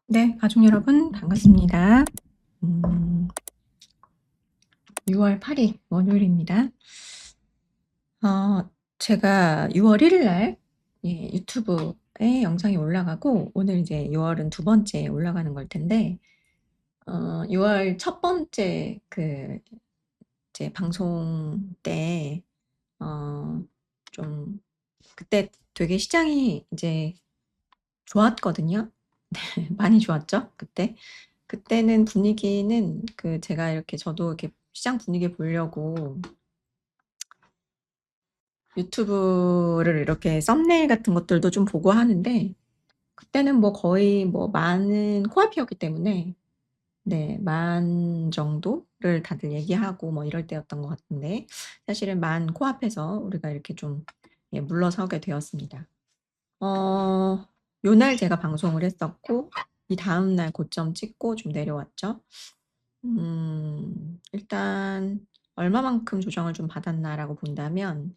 네, 가족 여러분 반갑습니다. 음, 6월 8일 월요일입니다. 제가 6월 1일 날 유튜브에 영상이 올라가고 오늘 이제 6월은 두 번째 올라가는 걸 텐데 6월 첫 번째 그 이제 방송 때 어, 좀 그때 되게 시장이 이제 좋았거든요. 많이 좋았죠, 그때. 그때는 분위기는 제가 이렇게 저도 이렇게 시장 분위기 보려고 유튜브를 이렇게 썸네일 같은 것들도 좀 보고 하는데 그때는 뭐 거의 뭐 많은 코앞이었기 때문에 네, 만 정도를 다들 얘기하고 뭐 이럴 때였던 것 같은데 사실은 만 코앞에서 우리가 이렇게 좀 물러서게 되었습니다. 어, 요날 제가 방송을 했었고 이다음 날 고점 찍고 좀 내려왔죠. 일단 얼마만큼 조정을 좀 받았나라고 본다면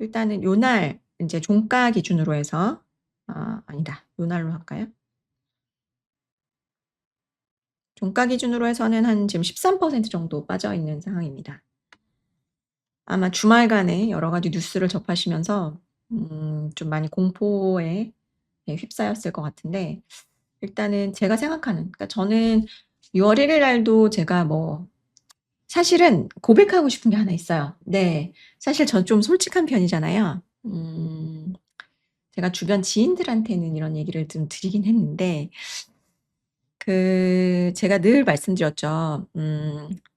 일단은 요날 인제 종가 기준으로 해서 아니다. 요날로 할까요? 종가 기준으로 해서는 한 지금 13% 정도 빠져 있는 상황입니다. 아마 주말간에 여러 가지 뉴스를 접하시면서 좀 많이 공포에 휩싸였을 것 같은데 일단은 제가 생각하는 그러니까 저는 6월 1일 날도 제가 뭐 사실은 고백하고 싶은 게 하나 있어요. 네. 사실 저 좀 솔직한 편이잖아요. 제가 주변 지인들한테는 이런 얘기를 좀 드리긴 했는데 제가 늘 말씀드렸죠.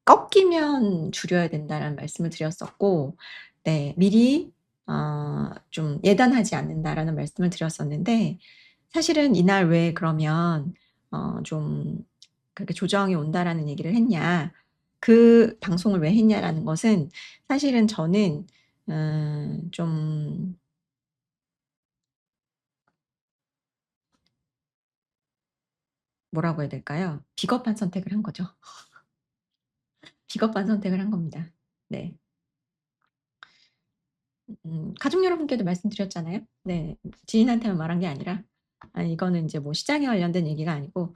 "꺾이면 줄여야 된다."라는 말씀을 드렸었고 네 미리 좀 "예단하지 않는다."라는 말씀을 드렸었는데 사실은 이날 왜 그러면 좀 그렇게 "조정이 온다."라는 얘기를 했냐. 그 방송을 왜 했냐라는 것은 사실은 저는 좀 뭐라고 해야 될까요? 비겁한 선택을 한 거죠. 비겁한 선택을 한 겁니다. 네. 가족 여러분께도 말씀드렸잖아요. 네. 지인한테만 말한 게 아니라 이거는 인제 뭐 시장에 관련된 얘기가 아니고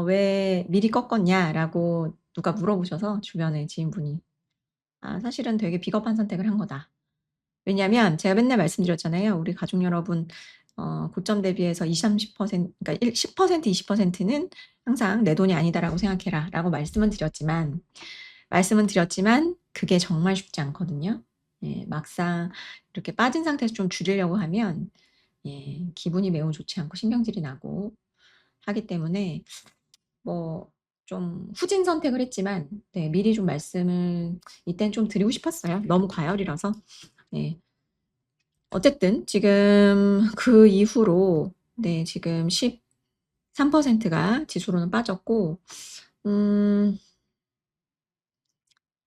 "왜 미리 꺾었냐?"라고 누가 물어보셔서 주변에 지인분이 사실은 되게 비겁한 선택을 한 거다." 왜냐하면 제가 맨날 말씀드렸잖아요. "우리 가족 여러분 고점 대비해서 20-30% 그러니까 10% 20%는 항상 '내 돈이 아니다.'라고 생각해라."라고 말씀은 드렸지만 그게 정말 쉽지 않거든요. 예. 막상 이렇게 빠진 상태에서 좀 줄이려고 하면 기분이 매우 좋지 않고 신경질이 나고 하기 때문에 뭐 좀 후진 선택을 했지만 네 미리 좀 말씀을 이때는 좀 드리고 싶었어요. 너무 과열이라서. 네. 어쨌든 지금 그 이후로 네 지금 13%가 지수로는 빠졌고 음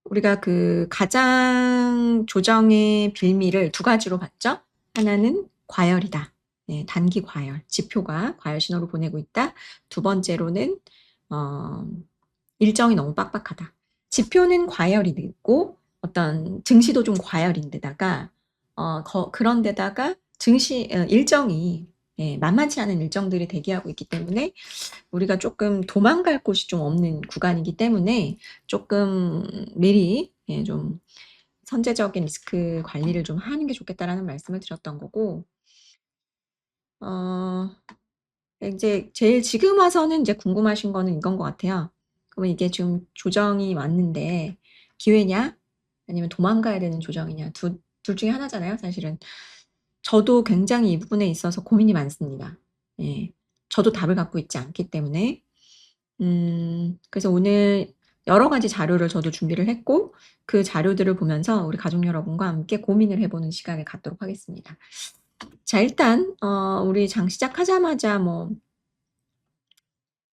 우리가 가장 조정의 빌미를 두 가지로 봤죠. 하나는 과열이다. 네 단기 과열, 지표가 과열 신호를 보내고 있다. 두 번째로는 어 일정이 너무 빡빡하다. 지표는 과열이 있고 어떤 증시도 좀 과열인 데다가 그런 데다가 일정이 만만치 않은 일정들이 대기하고 있기 때문에 우리가 쪼끔 도망갈 곳이 좀 없는 구간이기 때문에 쪼끔 미리 좀 선제적인 리스크 관리를 좀 하는 게 좋겠다라는 말씀을 드렸던 거고 어 인제 제일 지금 와서는 인제 궁금하신 거는 이건 것 같아요. 그러면 이게 좀 조정이 왔는데 기회냐 아니면 도망가야 되는 조정이냐 둘 중에 하나잖아요 사실은. 저도 굉장히 이 부분에 있어서 고민이 많습니다. 예. 저도 답을 갖고 있지 않기 때문에. 그래서 오늘 여러 가지 자료를 저도 준비를 했고 그 자료들을 보면서 우리 가족 여러분과 함께 고민을 해 보는 시간을 갖도록 하겠습니다. 자 일단 우리 장 시작하자마자 뭐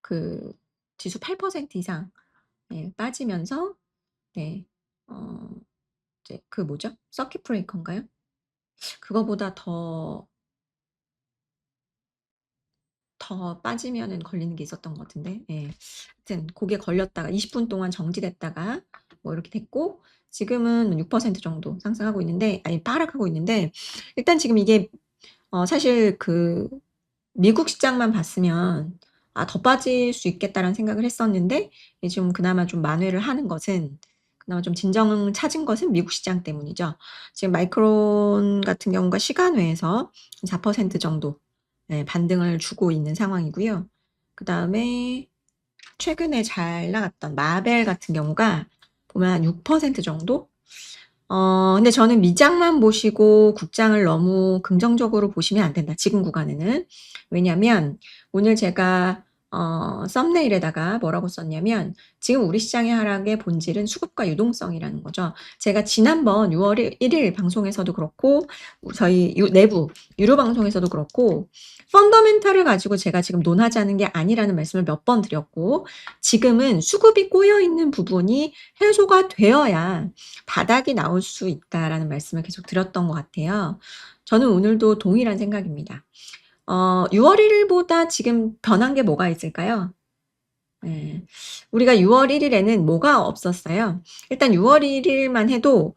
그 지수 8% 이상 빠지면서 네 어 이제 뭐죠? 서킷 브레이커인가요? 그거보다 더 빠지면은 걸리는 게 있었던 것 같은데 하여튼 고게 걸렸다가 20분 동안 정지됐다가 뭐 이렇게 됐고 지금은 6% 정도 상승하고 있는데 아니 하락하고 있는데 일단 지금 이게 사실 미국 시장만 봤으면 더 빠질 수 있겠다라는 생각을 했었는데 좀 그나마 좀 만회를 하는 것은 그나마 좀 진정을 찾은 것은 미국 시장 때문이죠. 지금 마이크론 같은 경우가 시간외에서 4% 정도 반등을 주고 있는 상황이고요. 그다음에 최근에 잘 나갔던 마벨 같은 경우가 보면 한 6% 정도? 근데 저는 미장만 보시고 국장을 너무 긍정적으로 보시면 안 된다, 지금 구간에는. 왜냐면 오늘 제가 썸네일에다가 뭐라고 썼냐면 지금 우리 시장의 하락의 본질은 수급과 유동성이라는 거죠. 제가 지난번 6월 1일 방송에서도 그렇고 저희 내부 유료 방송에서도 그렇고 펀더멘탈을 가지고 제가 지금 논하자는 게 아니라는 말씀을 몇 번 드렸고 지금은 수급이 꼬여 있는 부분이 해소가 되어야 바닥이 나올 수 있다라는 말씀을 계속 드렸던 것 같아요. 저는 오늘도 동일한 생각입니다. 6월 1일보다 지금 변한 게 뭐가 있을까요? 네. 우리가 6월 1일에는 뭐가 없었어요? 일단 6월 1일만 해도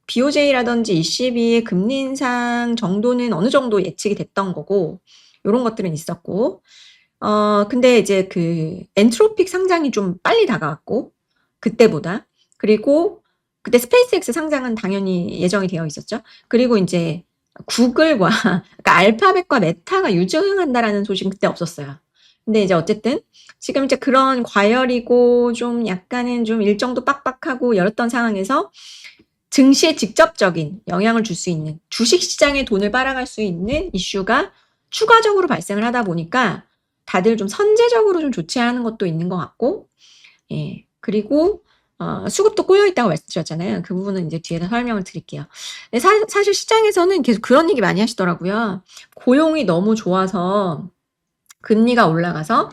BOJ라든지 ECB의 금리 인상 정도는 어느 정도 예측이 됐던 거고 요런 것들은 있었고 근데 이제 그 엔트로픽 상장이 좀 빨리 다가왔고 그때보다. 그리고 그때 스페이스X 상장은 당연히 예정이 되어 있었죠. 그리고 인제 구글과 그러니까 알파벳과 메타가 유증한다라는 소식은 그때 없었어요. 근데 이제 어쨌든 지금 이제 그런 과열이고 좀 약간은 좀 일정도 빡빡하고 열었던 상황에서 증시에 직접적인 영향을 줄 수 있는 주식 시장에 돈을 빨아갈 수 있는 이슈가 추가적으로 발생을 하다 보니까 다들 좀 선제적으로 좀 조치하는 것도 있는 것 같고, 예. 그리고 수급도 꼬여 있다고 말씀드렸잖아요. 그 부분은 이제 뒤에서 설명을 드릴게요. 근데 사실 시장에서는 계속 그런 얘기 많이 하시더라고요. 고용이 너무 좋아서 금리가 올라가서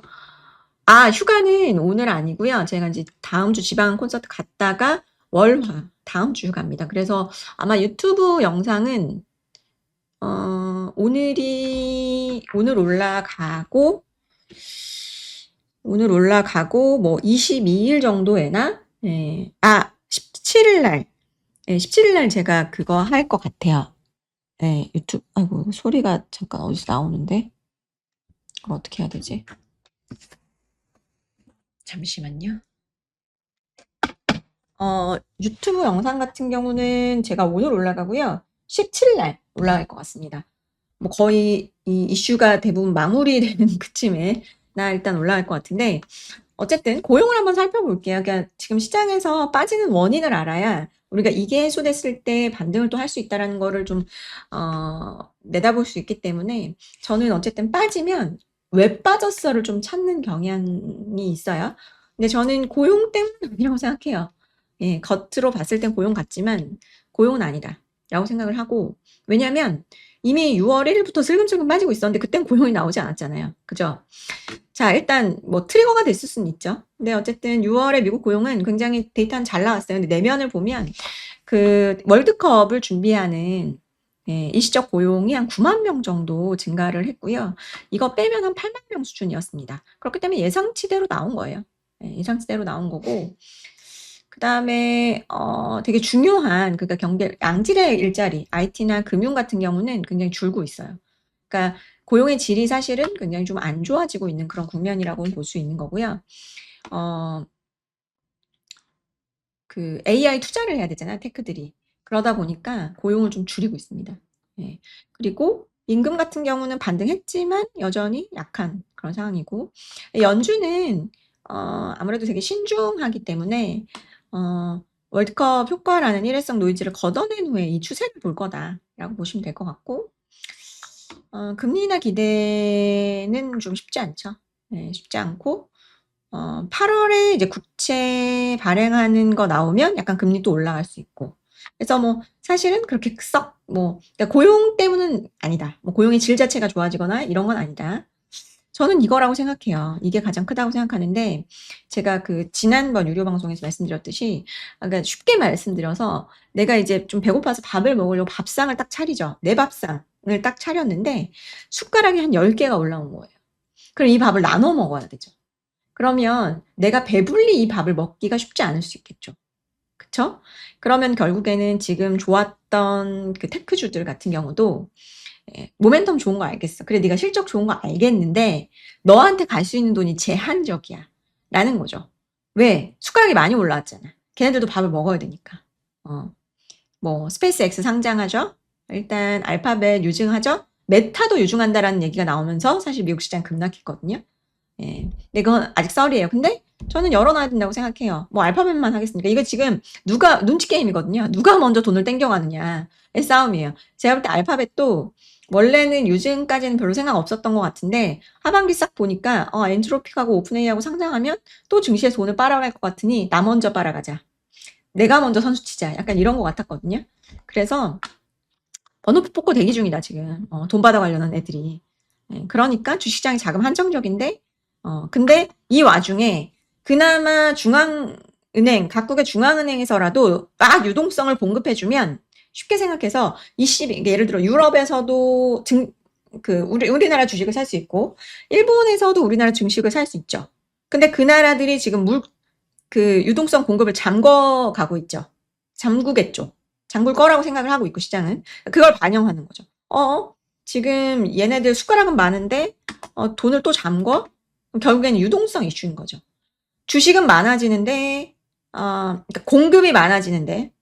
휴가는 오늘 아니고요. 제가 이제 다음 주 지방 콘서트 갔다가 월화 다음 주 휴가입니다. 그래서 아마 유튜브 영상은 오늘 올라가고 뭐 22일 정도에나 17일 날 17일 날 제가 그거 할 것 같아요. 유튜브 아이고 소리가 잠깐 어디서 나오는데 그걸 어떻게 해야 되지? 잠시만요. 유튜브 영상 같은 경우는 제가 오늘 올라가고요. 17일 날 올라갈 것 같습니다. 뭐 거의 이 이슈가 대부분 마무리되는 그쯤에 나 일단 올라갈 것 같은데 어쨌든 고용을 한번 살펴볼게요. 그러니까 지금 시장에서 빠지는 원인을 알아야 우리가 이게 해소됐을 때 반등을 또 할 수 있다라는 거를 좀 내다볼 수 있기 때문에 저는 어쨌든 빠지면 왜 빠졌어를 좀 찾는 경향이 있어요. 근데 저는 고용 때문은 아니라고 생각해요. 예, 겉으로 봤을 땐 고용 같지만 고용은 아니다 라고 생각을 하고 왜냐면 이미 6월 1일부터 슬금슬금 빠지고 있었는데 그땐 고용이 나오지 않았잖아요. 그죠? 자, 일단 뭐 트리거가 됐을 수는 있죠. 근데 어쨌든 6월에 미국 고용은 굉장히 데이터는 잘 나왔어요. 근데 내면을 보면 그 월드컵을 준비하는 일시적 고용이 한 9만 명 정도 증가를 했고요. 이거 빼면 한 8만 명 수준이었습니다. 그렇기 때문에 예상치대로 나온 거예요. 예상치대로 나온 거고 그다음에 되게 중요한 그러니까 양질의 일자리, IT나 금융 같은 경우는 굉장히 줄고 있어요. 그러니까 고용의 질이 사실은 굉장히 좀 안 좋아지고 있는 그런 국면이라고 볼 수 있는 거고요. 그 AI 투자를 해야 되잖아요, 테크들이. 그러다 보니까 고용을 좀 줄이고 있습니다. 예. 그리고 임금 같은 경우는 반등했지만 여전히 약한 그런 상황이고 연준은 아무래도 되게 신중하기 때문에 월드컵 효과라는 일회성 노이즈를 걷어낸 후에 이 추세를 볼 거다라고 보시면 될 것 같고 금리 인하 기대는 좀 쉽지 않죠. 쉽지 않고 8월에 이제 국채 발행하는 거 나오면 약간 금리 또 올라갈 수 있고. 그래서 뭐 사실은 그렇게 그러니까 고용 때문은 아니다. 뭐 고용의 질 자체가 좋아지거나 이런 건 아니다. 저는 이거라고 생각해요. 이게 가장 크다고 생각하는데 제가 그 지난번 유료 방송에서 말씀드렸듯이 그러니까 쉽게 말씀드려서 내가 이제 좀 배고파서 밥을 먹으려고 밥상을 딱 차리죠. 내 밥상을 딱 차렸는데 숟가락이 한 10개가 올라온 거예요. 그럼 이 밥을 나눠 먹어야 되죠. 그러면 내가 배불리 이 밥을 먹기가 쉽지 않을 수 있겠죠. 그쵸? 그러면 결국에는 지금 좋았던 그 테크주들 같은 경우도 예, 모멘텀 좋은 거 알겠어. 그래, 네가 실적 좋은 거 알겠는데 너한테 갈 수 있는 돈이 제한적이야. 라는 거죠. 왜? 숟가락이 많이 올라왔잖아. 걔네들도 밥을 먹어야 되니까. 어, 뭐 스페이스 X 상장하죠. 일단 알파벳 유증하죠. 메타도 유증한다라는 얘기가 나오면서 사실 미국 시장 급락했거든요. 예. 근데 그건 아직 썰이에요. 근데 저는 열어놔야 된다고 생각해요. 뭐 알파벳만 하겠습니까? 이거 지금 누가 눈치 게임이거든요. 누가 먼저 돈을 땡겨가느냐의 싸움이에요. 제가 볼 때 알파벳도 원래는 유증까지는 별로 생각 없었던 것 같은데 하반기 싹 보니까 엔트로픽하고 오픈AI하고 상장하면 또 증시에서 돈을 빨아갈 것 같으니 나 먼저 빨아가자. 내가 먼저 선수 치자. 약간 이런 것 같았거든요. 그래서 번호표 뽑고 대기 중이다 지금. 돈 받아가려는 애들이. 예, 그러니까 주식시장이 자금 한정적인데 근데 이 와중에 그나마 중앙은행, 각국의 중앙은행에서라도 막 유동성을 공급해주면 쉽게 생각해서 예를 들어 유럽에서도 우리나라 주식을 살 수 있고 일본에서도 우리나라 증식을 살 수 있죠. 근데 그 나라들이 지금 유동성 공급을 잠궈 가고 있죠. 잠그겠죠. 잠글 거라고 생각을 하고 있고 시장은 그걸 반영하는 거죠. 지금 얘네들 숟가락은 많은데 돈을 또 잠궈? 결국에는 유동성 이슈인 거죠. 주식은 많아지는데 그러니까 공급이 많아지는데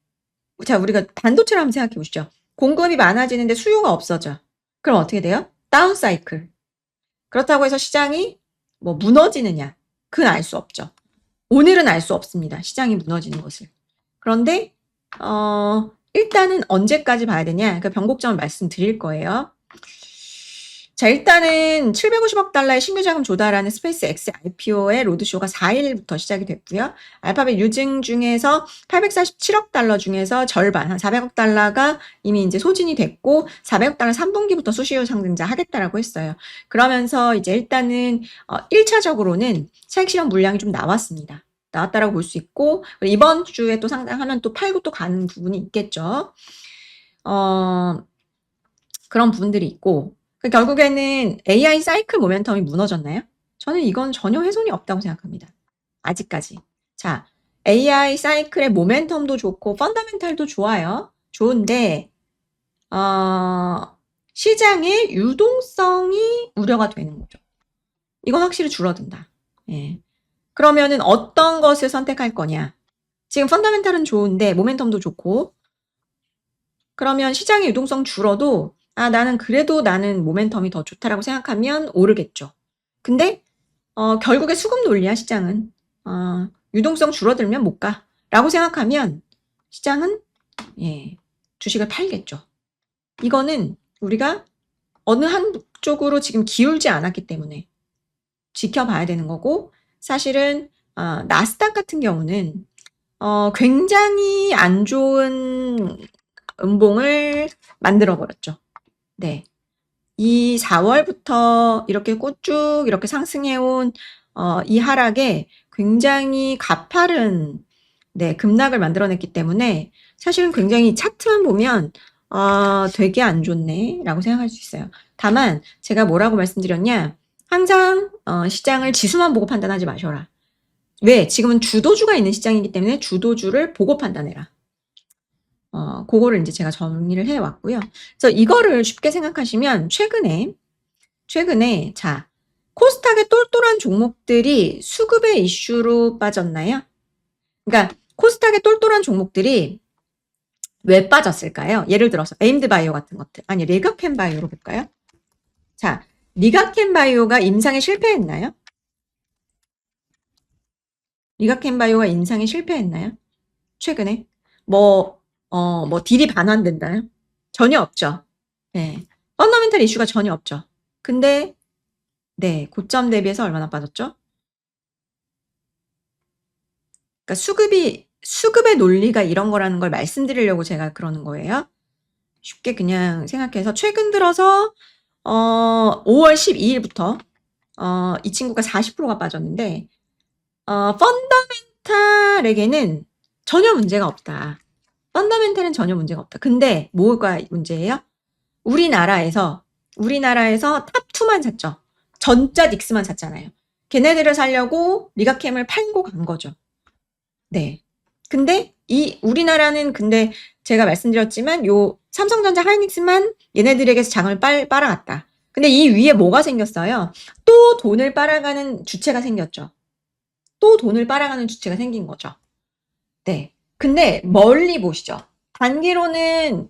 자 우리가 반도체를 한번 생각해 보시죠. 공급이 많아지는데 수요가 없어져. 그럼 어떻게 돼요? 다운 사이클. 그렇다고 해서 시장이 뭐 무너지느냐? 그건 알 수 없죠. 오늘은 알 수 없습니다. 시장이 무너지는 것을. 그런데 일단은 언제까지 봐야 되냐? 그 변곡점을 말씀드릴 거예요. 자, 일단은 750억 달러의 신규 자금 조달하는 스페이스 X IPO의 로드쇼가 4일부터 시작이 됐고요. 알파벳 유증 중에서 847억 달러 중에서 절반, 한 400억 달러가 이미 이제 소진이 됐고 400억 달러 3분기부터 수시로 상승자 하겠다라고 했어요. 그러면서 이제 일단은 1차적으로는 차익 실현 물량이 좀 나왔다라고 볼 수 있고 이번 주에 또 상장하면 또 팔고 또 가는 부분이 있겠죠. 그런 부분들이 있고 결국에는 AI 사이클 모멘텀이 무너졌나요? 저는 이건 전혀 훼손이 없다고 생각합니다. 아직까지. 자, AI 사이클의 모멘텀도 좋고 펀더멘탈도 좋아요. 좋은데 시장의 유동성이 우려가 되는 거죠. 이건 확실히 줄어든다. 예. 그러면은 어떤 것을 선택할 거냐? 지금 펀더멘탈은 좋은데 모멘텀도 좋고 그러면 시장의 유동성 줄어도 나는 모멘텀이 더 좋다라고 생각하면 오르겠죠. 근데 결국에 수급 논리야 시장은. 유동성 줄어들면 못 가라고 생각하면 시장은 주식을 팔겠죠. 이거는 우리가 어느 한쪽으로 지금 기울지 않았기 때문에 지켜봐야 되는 거고 사실은 나스닥 같은 경우는 굉장히 안 좋은 음봉을 만들어 버렸죠. 네. 이 4월부터 이렇게 쭉 이렇게 상승해온 이 하락에 굉장히 가파른 급락을 만들어냈기 때문에 사실은 굉장히 차트만 보면 되게 안 좋네라고 생각할 수 있어요. 다만 제가 뭐라고 말씀드렸냐? 항상 시장을 지수만 보고 판단하지 마셔라. 왜? 지금은 주도주가 있는 시장이기 때문에 주도주를 보고 판단해라. 그거를 이제 제가 정리를 해 왔고요. 그래서 이거를 쉽게 생각하시면 최근에 자, 코스닥의 똘똘한 종목들이 수급의 이슈로 빠졌나요? 그러니까 코스닥의 똘똘한 종목들이 왜 빠졌을까요? 예를 들어서 에임드 바이오 같은 것들. 아니, 리가켄 바이오로 볼까요? 자, 리가켄 바이오가 임상에 실패했나요? 리가켄 바이오가 임상에 실패했나요? 최근에? 뭐 딜이 반환된다요? 전혀 없죠. 네. 펀더멘탈 이슈가 전혀 없죠. 근데 네, 고점 대비해서 얼마나 빠졌죠? 그러니까 수급의 논리가 이런 거라는 걸 말씀드리려고 제가 그러는 거예요. 쉽게 그냥 생각해서 최근 들어서 5월 12일부터 이 친구가 40%가 빠졌는데 펀더멘탈에게는 전혀 문제가 없다. 펀더멘탈은 전혀 문제가 없다. 근데 뭐가 문제예요? 우리나라에서 탑2만 샀죠. 전자 닉스만 샀잖아요. 걔네들을 살려고 리가캠을 팔고 간 거죠. 네. 근데 우리나라는 근데 제가 말씀드렸지만 요 삼성전자 하이닉스만 얘네들에게서 장을 빨아갔다. 근데 이 위에 뭐가 생겼어요? 또 돈을 빨아가는 주체가 생겼죠. 또 돈을 빨아가는 주체가 생긴 거죠. 네. 근데 멀리 보시죠. 단기로는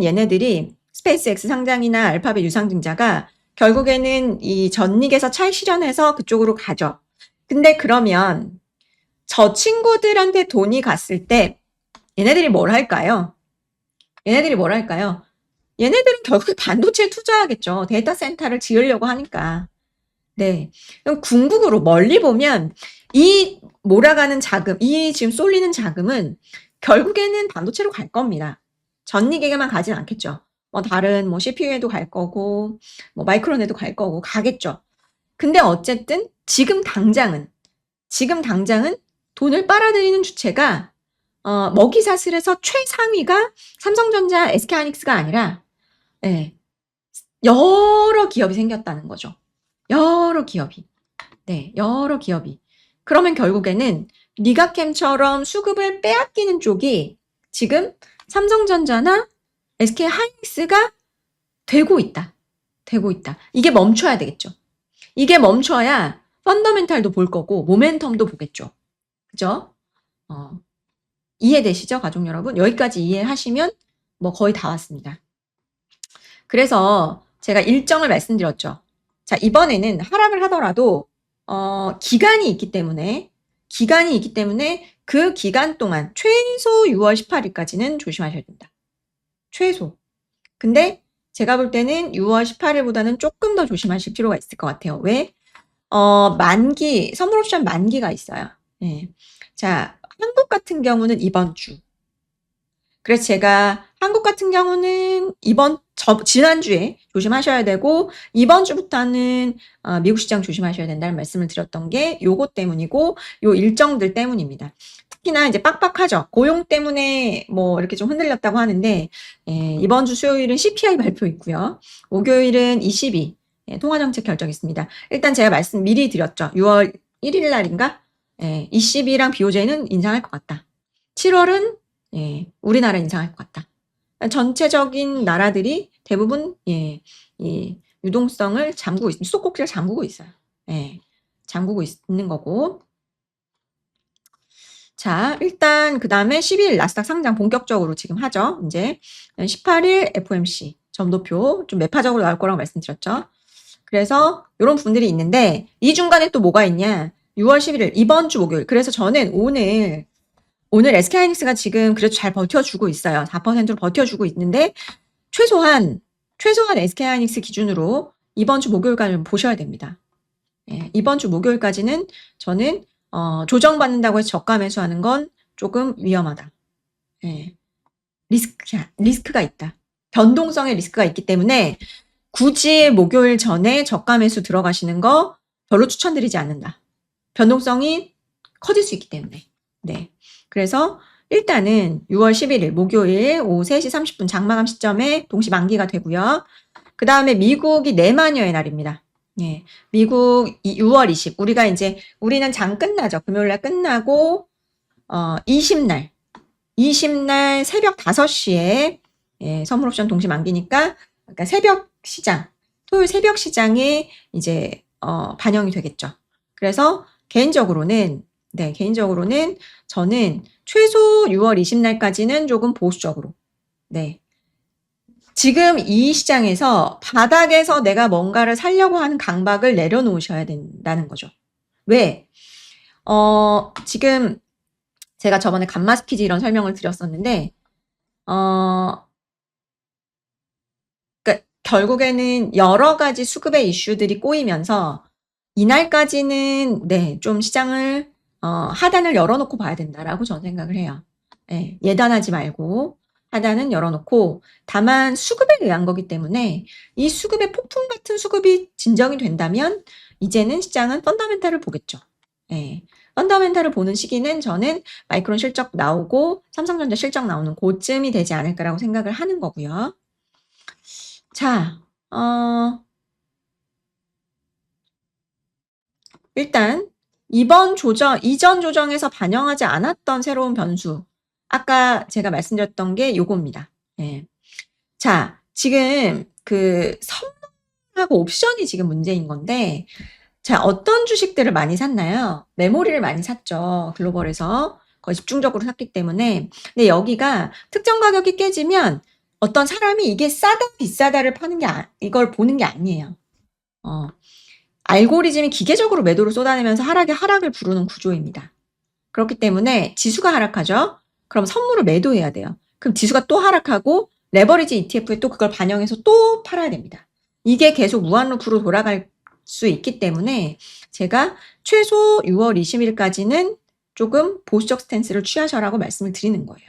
얘네들이 스페이스X 상장이나 알파벳 유상증자가 결국에는 이 전닉에서 차익 실현해서 그쪽으로 가죠. 근데 그러면 저 친구들한테 돈이 갔을 때 얘네들이 뭘 할까요? 얘네들은 결국에 반도체에 투자하겠죠. 데이터 센터를 지으려고 하니까. 네. 그럼 궁극으로 멀리 보면 이 몰아가는 자금, 이 지금 쏠리는 자금은 결국에는 반도체로 갈 겁니다. 전닉에게만 가진 않겠죠. 다른 CPU에도 갈 거고, 마이크론에도 갈 거고, 가겠죠. 근데 어쨌든 지금 당장은 돈을 빨아들이는 주체가 먹이사슬에서 최상위가 삼성전자, SK하이닉스가 아니라 네, 여러 기업이 생겼다는 거죠. 여러 기업이. 네, 여러 기업이. 그러면 결국에는 리가캠처럼 수급을 빼앗기는 쪽이 지금 삼성전자나 SK하이닉스가 되고 있다. 이게 멈춰야 되겠죠. 이게 멈춰야 펀더멘탈도 볼 거고 모멘텀도 보겠죠. 그죠? 이해되시죠? 가족 여러분? 여기까지 이해하시면 거의 다 왔습니다. 그래서 제가 일정을 말씀드렸죠. 자, 이번에는 하락을 하더라도 기간이 있기 때문에 그 기간 동안 최소 6월 18일까지는 조심하셔야 된다. 최소. 근데 제가 볼 때는 6월 18일보다는 조금 더 조심하실 필요가 있을 것 같아요. 왜? 선물 옵션 만기가 있어요. 네. 자, 한국 같은 경우는 이번 주. 그래서 제가 한국 같은 경우는 지난주에 조심하셔야 되고, 이번 주부터는 미국 시장 조심하셔야 된다는 말씀을 드렸던 게 요거 때문이고, 요 일정들 때문입니다. 특히나 이제 빡빡하죠. 고용 때문에 이렇게 좀 흔들렸다고 하는데, 이번 주 수요일은 CPI 발표 있고요. 목요일은 ECB, 통화정책 결정 있습니다. 일단 제가 말씀 미리 드렸죠. 6월 1일 날인가? ECB랑 BOJ는 인상할 것 같다. 7월은 우리나라 인상할 것 같다. 전체적인 나라들이 대부분 이 유동성을 수도꼭지를 잠그고 있어요. 잠그고 있는 거고. 자, 일단 그 다음에 12일 나스닥 상장 본격적으로 지금 하죠. 이제 18일 FOMC 점도표 좀 매파적으로 나올 거라고 말씀드렸죠. 그래서 이런 부분들이 있는데 이 중간에 또 뭐가 있냐? 6월 11일 이번 주 목요일. 그래서 저는 오늘 SK하이닉스가 지금 그래도 잘 버텨주고 있어요. 4%로 버텨주고 있는데 최소한 SK하이닉스 기준으로 이번 주 목요일까지 보셔야 됩니다. 이번 주 목요일까지는 저는 조정받는다고 해서 저가 매수하는 건 조금 위험하다. 리스크가 있다. 변동성의 리스크가 있기 때문에 굳이 목요일 전에 저가 매수 들어가시는 거 별로 추천드리지 않는다. 변동성이 커질 수 있기 때문에. 네. 그래서 일단은 6월 11일 목요일 오후 3시 30분 장마감 시점에 동시 만기가 되고요. 그 다음에 미국이 내마녀의 날입니다. 미국 6월 20. 우리는 장 끝나죠. 금요일날 끝나고 20날 새벽 5시에 선물 옵션 동시 만기니까 그러니까 토요일 새벽 시장에 이제 반영이 되겠죠. 그래서 개인적으로는 저는 최소 6월 20날까지는 조금 보수적으로. 지금 이 시장에서 바닥에서 내가 뭔가를 살려고 하는 강박을 내려놓으셔야 된다는 거죠. 왜? 지금 제가 저번에 감마스키즈 이런 설명을 드렸었는데, 그러니까 결국에는 여러 가지 수급의 이슈들이 꼬이면서 이날까지는 좀 시장을 하단을 열어놓고 봐야 된다라고 저는 생각을 해요. 예단하지 말고 하단은 열어놓고 다만 수급에 의한 거기 때문에 이 수급의 폭풍 같은 수급이 진정이 된다면 이제는 시장은 펀더멘탈을 보겠죠. 펀더멘탈을 보는 시기는 저는 마이크론 실적 나오고 삼성전자 실적 나오는 고쯤이 되지 않을까라고 생각을 하는 거고요. 자, 일단 이전 조정에서 반영하지 않았던 새로운 변수 아까 제가 말씀드렸던 게 요겁니다. 예. 자, 지금 그 선물하고 옵션이 지금 문제인 건데, 자, 어떤 주식들을 많이 샀나요? 메모리를 많이 샀죠. 글로벌에서. 거의 집중적으로 샀기 때문에. 근데 여기가 특정 가격이 깨지면 어떤 사람이 이게 싸다, 비싸다를 파는 게, 이걸 보는 게 아니에요. 알고리즘이 기계적으로 매도를 쏟아내면서 하락을 부르는 구조입니다. 그렇기 때문에 지수가 하락하죠. 그럼 선물을 매도해야 돼요. 그럼 지수가 또 하락하고 레버리지 ETF에 또 그걸 반영해서 또 팔아야 됩니다. 이게 계속 무한루프로 돌아갈 수 있기 때문에 제가 최소 6월 20일까지는 조금 보수적 스탠스를 취하셔라고 말씀을 드리는 거예요.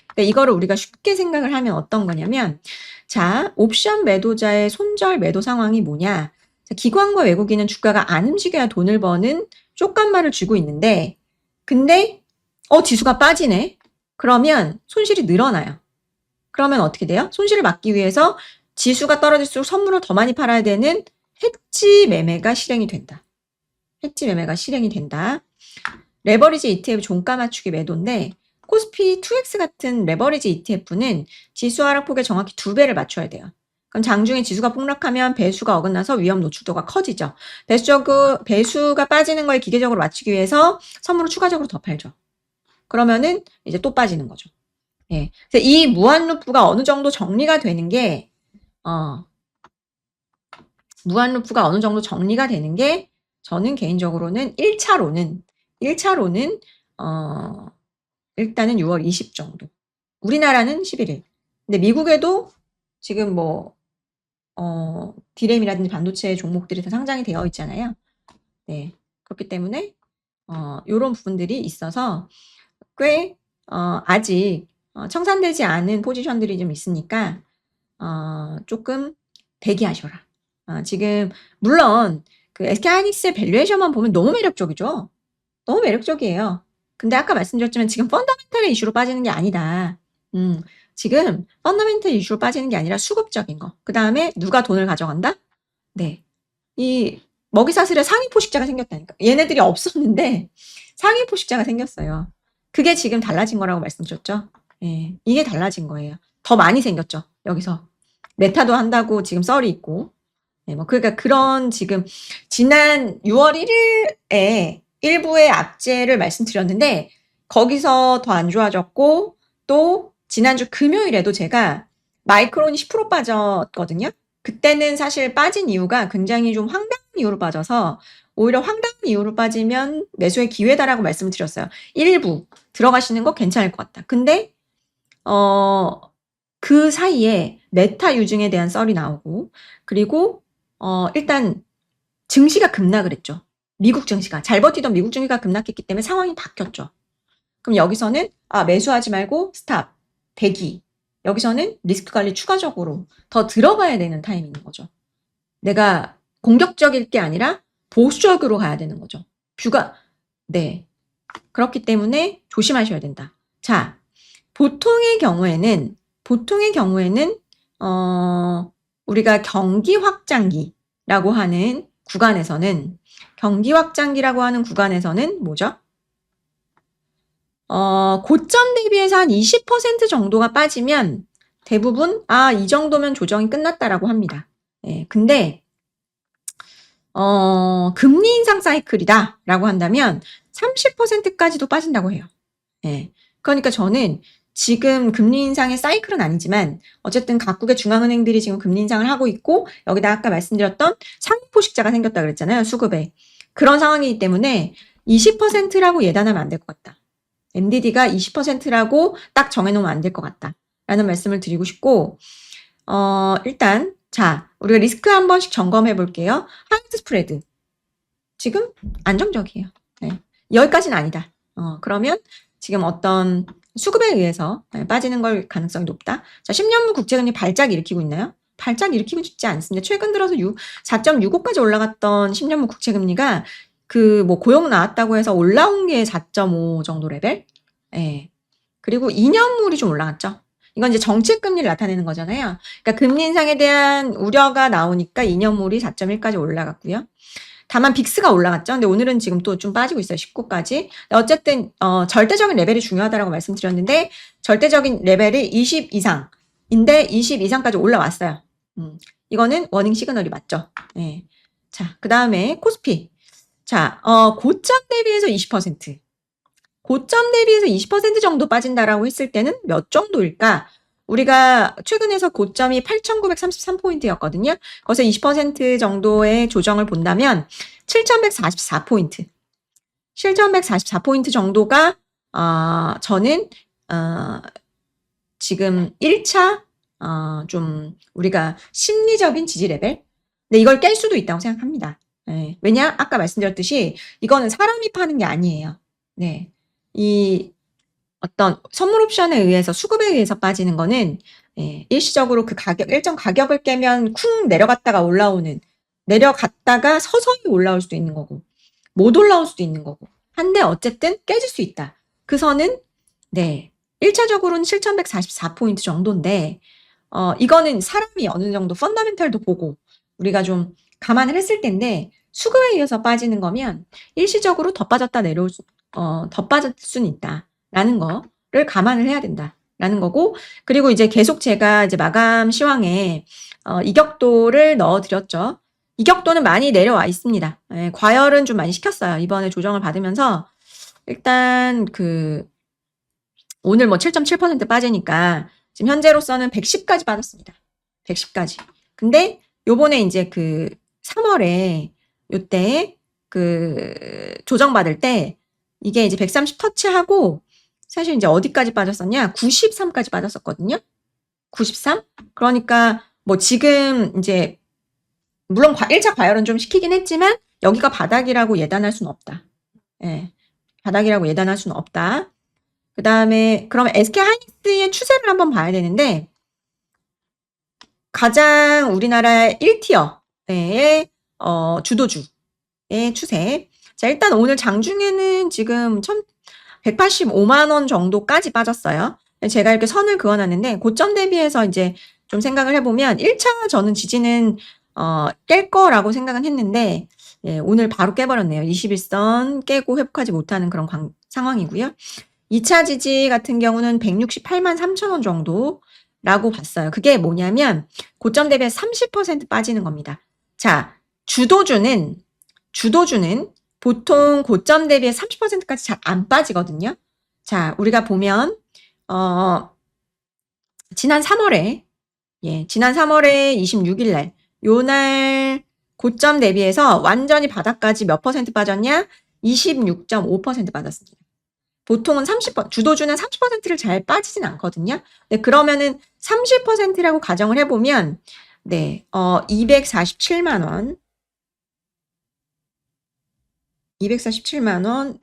그러니까 이거를 우리가 쉽게 생각을 하면 어떤 거냐면, 자, 옵션 매도자의 손절 매도 상황이 뭐냐? 자, 기관과 외국인은 주가가 안 움직여야 돈을 버는 쪽간말을 쥐고 있는데, 근데 지수가 빠지네. 그러면 손실이 늘어나요. 그러면 어떻게 돼요? 손실을 막기 위해서 지수가 떨어질수록 선물을 더 많이 팔아야 되는 해지 매매가 실행이 된다. 해지 매매가 실행이 된다. 레버리지 ETF 종가 맞추기 매도인데 코스피 2X 같은 레버리지 ETF는 지수 하락폭에 정확히 2배를 맞춰야 돼요. 그럼 장중에 지수가 폭락하면 배수가 어긋나서 위험 노출도가 커지죠. 배수가 빠지는 걸 기계적으로 맞추기 위해서 선물을 추가적으로 더 팔죠. 그러면은 이제 또 빠지는 거죠. 예. 그래서 이 무한루프가 어느 정도 정리가 되는 게, 무한루프가 어느 정도 정리가 되는 게, 저는 개인적으로는 1차로는, 일단은 6월 20 정도. 우리나라는 11일. 근데 미국에도 지금 디램이라든지 반도체 종목들이 다 상장이 되어 있잖아요. 네. 그렇기 때문에, 요런 부분들이 있어서 꽤, 아직, 청산되지 않은 포지션들이 좀 있으니까, 조금 대기하셔라. 지금, 물론, 그 SK하이닉스의 밸류에이션만 보면 너무 매력적이죠? 너무 매력적이에요. 근데 아까 말씀드렸지만 지금 펀더멘탈의 이슈로 빠지는 게 아니다. 지금 펀더멘탈 이슈로 빠지는 게 아니라 수급적인 거. 그 다음에 누가 돈을 가져간다? 네. 이 먹이사슬에 상위 포식자가 생겼다니까. 얘네들이 없었는데 상위 포식자가 생겼어요. 그게 지금 달라진 거라고 말씀드렸죠. 예, 이게 달라진 거예요. 더 많이 생겼죠. 여기서. 메타도 한다고 지금 썰이 있고. 네, 그러니까 그런 지금 지난 6월 1일에 일부의 악재를 말씀드렸는데 거기서 더 안 좋아졌고 또 지난주 금요일에도 제가 마이크론이 10% 빠졌거든요. 그때는 사실 빠진 이유가 굉장히 좀 황당한 이유로 빠져서 오히려 황당한 이유로 빠지면 매수의 기회다라고 말씀을 드렸어요. 일부 들어가시는 거 괜찮을 것 같다. 근데 그 사이에 메타 유증에 대한 썰이 나오고 그리고 일단 증시가 급락을 했죠. 미국 증시가 잘 버티던 미국 증시가 급락했기 때문에 상황이 바뀌었죠. 그럼 여기서는 매수하지 말고 스탑, 대기. 여기서는 리스크 관리 추가적으로 더 들어가야 되는 타이밍인 거죠. 내가 공격적일 게 아니라 보수적으로 가야 되는 거죠. 뷰가 네. 그렇기 때문에 조심하셔야 된다. 자, 보통의 경우에는 우리가 경기 확장기라고 하는 구간에서는 뭐죠? 고점 대비해서 한 20% 정도가 빠지면 대부분 이 정도면 조정이 끝났다라고 합니다. 예, 근데 금리 인상 사이클이다라고 한다면 30%까지도 빠진다고 해요. 예. 그러니까 저는 지금 금리 인상의 사이클은 아니지만 어쨌든 각국의 중앙은행들이 지금 금리 인상을 하고 있고 여기다 아까 말씀드렸던 상위 포식자가 생겼다 그랬잖아요. 수급에. 그런 상황이기 때문에 20%라고 예단하면 안 될 것 같다. MDD가 20%라고 딱 정해놓으면 안 될 것 같다. 라는 말씀을 드리고 싶고 일단 자 우리가 리스크 한 번씩 점검해 볼게요. 하이트 스프레드. 지금 안정적이에요. 네. 여기까지는 아니다. 그러면 지금 어떤 수급에 의해서 빠지는 걸 가능성이 높다. 자, 10년물 국채금리 발작 일으키고 있나요? 발작 일으키고 있지 않습니다. 최근 들어서 4.65까지 올라갔던 10년물 국채금리가 고용 나왔다고 해서 올라온 게 4.5 정도 레벨? 예. 그리고 2년물이 좀 올라갔죠. 이건 이제 정책금리를 나타내는 거잖아요. 그러니까 금리 인상에 대한 우려가 나오니까 2년물이 4.1까지 올라갔고요. 다만 빅스가 올라갔죠. 근데 오늘은 지금 또 좀 빠지고 있어요. 19까지. 어쨌든 절대적인 레벨이 중요하다고 말씀드렸는데 절대적인 레벨이 20 이상인데 20 이상까지 올라왔어요. 이거는 워닝 시그널이 맞죠. 네. 자, 그 다음에 코스피. 자, 고점 대비해서 20%. 고점 대비해서 20% 정도 빠진다라고 했을 때는 몇 정도일까? 우리가 최근에서 고점이 8,933포인트였거든요. 거기서 20% 정도의 조정을 본다면 7,144포인트. 7,144포인트 정도가 저는 지금 1차 좀 우리가 심리적인 지지 레벨. 근데 이걸 깰 수도 있다고 생각합니다. 네. 왜냐? 아까 말씀드렸듯이 이거는 사람이 파는 게 아니에요. 네. 이 어떤 선물 옵션에 의해서 수급에 의해서 빠지는 거는 일시적으로 그 가격 일정 가격을 깨면 쿵 내려갔다가 올라오는 내려갔다가 서서히 올라올 수도 있는 거고 못 올라올 수도 있는 거고 한데 어쨌든 깨질 수 있다. 그 선은 1차적으로는 7,144포인트 정도인데 이거는 사람이 어느 정도 펀더멘털도 보고 우리가 좀 감안을 했을 텐데 수급에 의해서 빠지는 거면 일시적으로 더 빠졌다 더 빠질 수는 있다. 라는 거를 감안을 해야 된다라는 거고 그리고 이제 계속 제가 이제 마감 시황에 이격도를 넣어드렸죠. 이격도는 많이 내려와 있습니다. 과열은 좀 많이 시켰어요. 이번에 조정을 받으면서 일단 오늘 뭐 7.7% 빠지니까 지금 현재로서는 110까지 빠졌습니다. 110까지. 근데 요번에 이제 3월에 요때 조정받을 때 이게 이제 130 터치하고 사실 이제 어디까지 빠졌었냐? 93까지 빠졌었거든요. 93? 그러니까 뭐 지금 이제 물론 1차 과열은 좀 시키긴 했지만 여기가 바닥이라고 예단할 수는 없다. 예. 바닥이라고 예단할 수는 없다. 그 다음에 그러면 SK하이닉스의 추세를 한번 봐야 되는데 가장 우리나라 1티어의 주도주의 추세. 자, 일단 오늘 장중에는 지금 185만 원 정도까지 빠졌어요. 제가 이렇게 선을 그어놨는데 고점 대비해서 이제 좀 생각을 해보면 1차 저는 지지는 깰 거라고 생각은 했는데 오늘 바로 깨버렸네요. 21선 깨고 회복하지 못하는 그런 상황이고요. 2차 지지 같은 경우는 168만 3천 원 정도라고 봤어요. 그게 뭐냐면 고점 대비해서 30% 빠지는 겁니다. 자, 주도주는 보통 고점 대비해 30%까지 잘 안 빠지거든요. 자, 우리가 보면 지난 3월에 26일 날 요날 고점 대비해서 완전히 바닥까지 몇 퍼센트 빠졌냐? 26.5% 빠졌습니다. 보통은 주도주는 30%를 잘 빠지진 않거든요. 네, 그러면은 30%라고 가정을 해보면 247만 원 247만 원,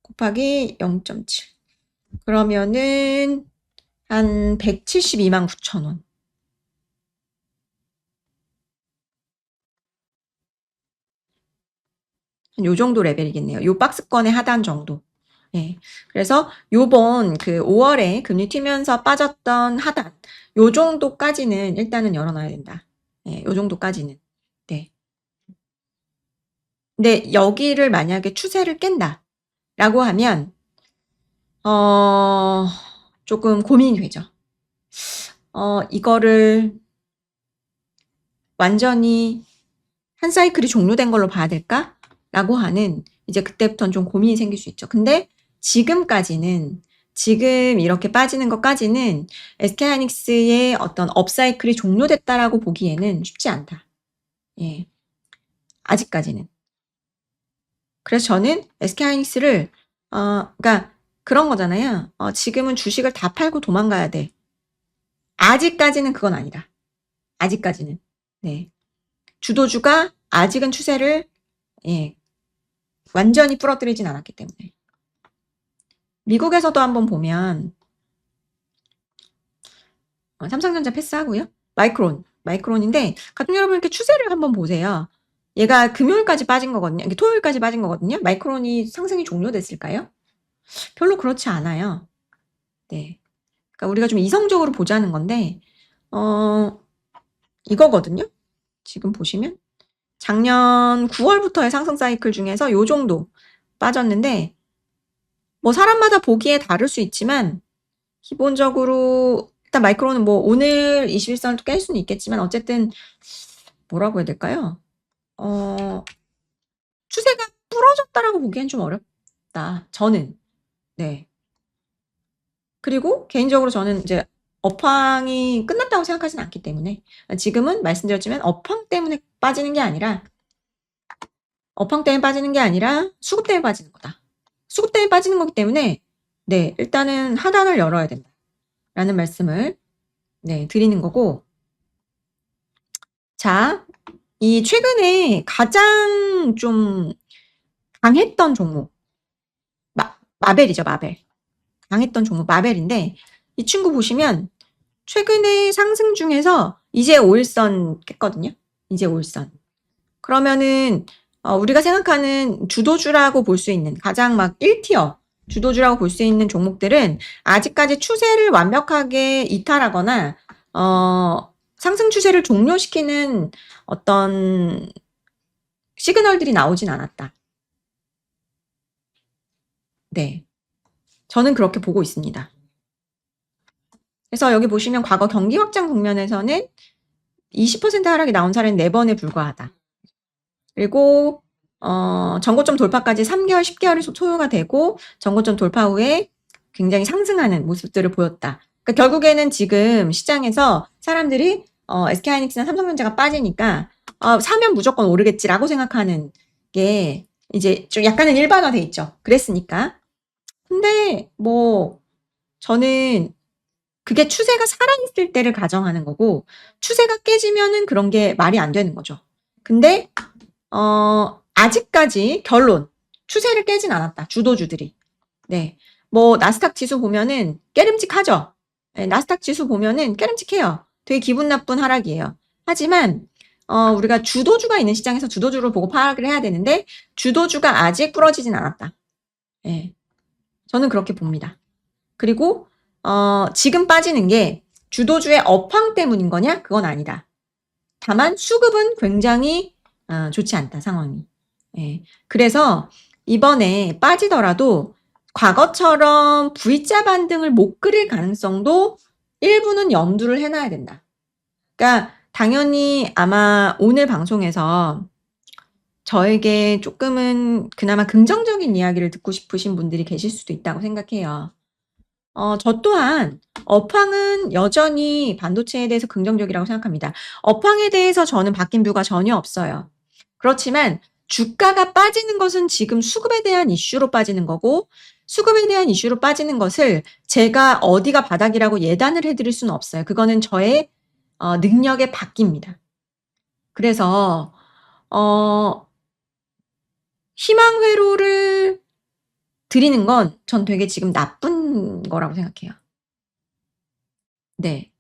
곱하기 0.7. 그러면은 한 172만 9천 원. 요 정도 레벨이겠네요. 요 박스권의 하단 정도. 그래서 요번 5월에 금리 튀면서 빠졌던 하단, 요 정도까지는 일단은 열어놔야 된다. 요 정도까지는. 근데 여기를 만약에 추세를 깬다 라고 하면 조금 고민이 되죠. 이거를 완전히 한 사이클이 종료된 걸로 봐야 될까? 라고 하는 이제 그때부터는 좀 고민이 생길 수 있죠. 근데 지금 이렇게 빠지는 것까지는 SK하이닉스의 어떤 업사이클이 종료됐다라고 보기에는 쉽지 않다. 아직까지는. 그래서 저는 SK하이닉스를 그러니까 그런 거잖아요. 지금은 주식을 다 팔고 도망가야 돼. 아직까지는 그건 아니다. 아직까지는. 주도주가 아직은 추세를 완전히 부러뜨리진 않았기 때문에. 미국에서도 한번 보면 삼성전자 패스하고요. 마이크론인데 가족 여러분 이렇게 추세를 한번 보세요. 얘가 금요일까지 빠진 거거든요. 토요일까지 빠진 거거든요. 마이크론이 상승이 종료됐을까요? 별로 그렇지 않아요. 그러니까 우리가 좀 이성적으로 보자는 건데 이거거든요. 지금 보시면 작년 9월부터의 상승 사이클 중에서 요 정도 빠졌는데, 뭐 사람마다 보기에 다를 수 있지만 기본적으로 일단 마이크로는 뭐 오늘 21선을 깰 수는 있겠지만 어쨌든 뭐라고 해야 될까요? 추세가 부러졌다라고 보기엔 좀 어렵다. 저는. 네. 그리고 개인적으로 저는 이제 업황이 끝났다고 생각하지는 않기 때문에 지금은 말씀드렸지만 업황 때문에 빠지는 게 아니라 수급 때문에 빠지는 거다. 수급 때문에 빠지는 거기 때문에 네, 일단은 하단을 열어야 된다라는 말씀을 네, 드리는 거고, 자, 이 최근에 가장 좀 강했던 종목 마벨이죠, 마벨. 강했던 종목 마벨인데 이 친구 보시면 최근에 상승 중에서 이제 5일선 깼거든요. 이제 5일선. 그러면은 우리가 생각하는 주도주라고 볼 수 있는 가장 막 1티어 주도주라고 볼 수 있는 종목들은 아직까지 추세를 완벽하게 이탈하거나 상승 추세를 종료시키는 어떤 시그널들이 나오진 않았다. 네. 저는 그렇게 보고 있습니다. 그래서 여기 보시면 과거 경기 확장 국면에서는 20% 하락이 나온 사례는 4번에 불과하다. 그리고 전고점 돌파까지 3개월, 10개월이 소요가 되고 전고점 돌파 후에 굉장히 상승하는 모습들을 보였다. 그러니까 결국에는 지금 시장에서 사람들이 SK하이닉스나 삼성전자가 빠지니까 사면 무조건 오르겠지라고 생각하는 게 이제 좀 약간은 일반화돼 있죠. 그랬으니까. 근데 뭐 저는 그게 추세가 살아있을 때를 가정하는 거고 추세가 깨지면은 그런 게 말이 안 되는 거죠. 근데 아직까지 결론 추세를 깨진 않았다. 주도주들이. 네. 뭐 나스닥 지수 보면은 깨름직하죠. 네, 나스닥 지수 보면은 깨름직해요. 되게 기분 나쁜 하락이에요. 하지만 우리가 주도주가 있는 시장에서 주도주를 보고 파악을 해야 되는데 주도주가 아직 부러지진 않았다. 네. 저는 그렇게 봅니다. 그리고 지금 빠지는 게 주도주의 업황 때문인 거냐? 그건 아니다. 다만 수급은 굉장히 좋지 않다, 상황이. 예. 그래서 이번에 빠지더라도 과거처럼 V자 반등을 못 그릴 가능성도 일부는 염두를 해놔야 된다. 그러니까 당연히 아마 오늘 방송에서 저에게 조금은 그나마 긍정적인 이야기를 듣고 싶으신 분들이 계실 수도 있다고 생각해요. 저 또한 업황은 여전히 반도체에 대해서 긍정적이라고 생각합니다. 업황에 대해서 저는 바뀐 뷰가 전혀 없어요. 그렇지만 주가가 빠지는 것은 지금 수급에 대한 이슈로 빠지는 거고 수급에 대한 이슈로 빠지는 것을 제가 어디가 바닥이라고 예단을 해드릴 수는 없어요. 그거는 저의 능력의 밖입니다. 그래서 희망 회로를 드리는 건 전 되게 지금 나쁜 거라고 생각해요. 네.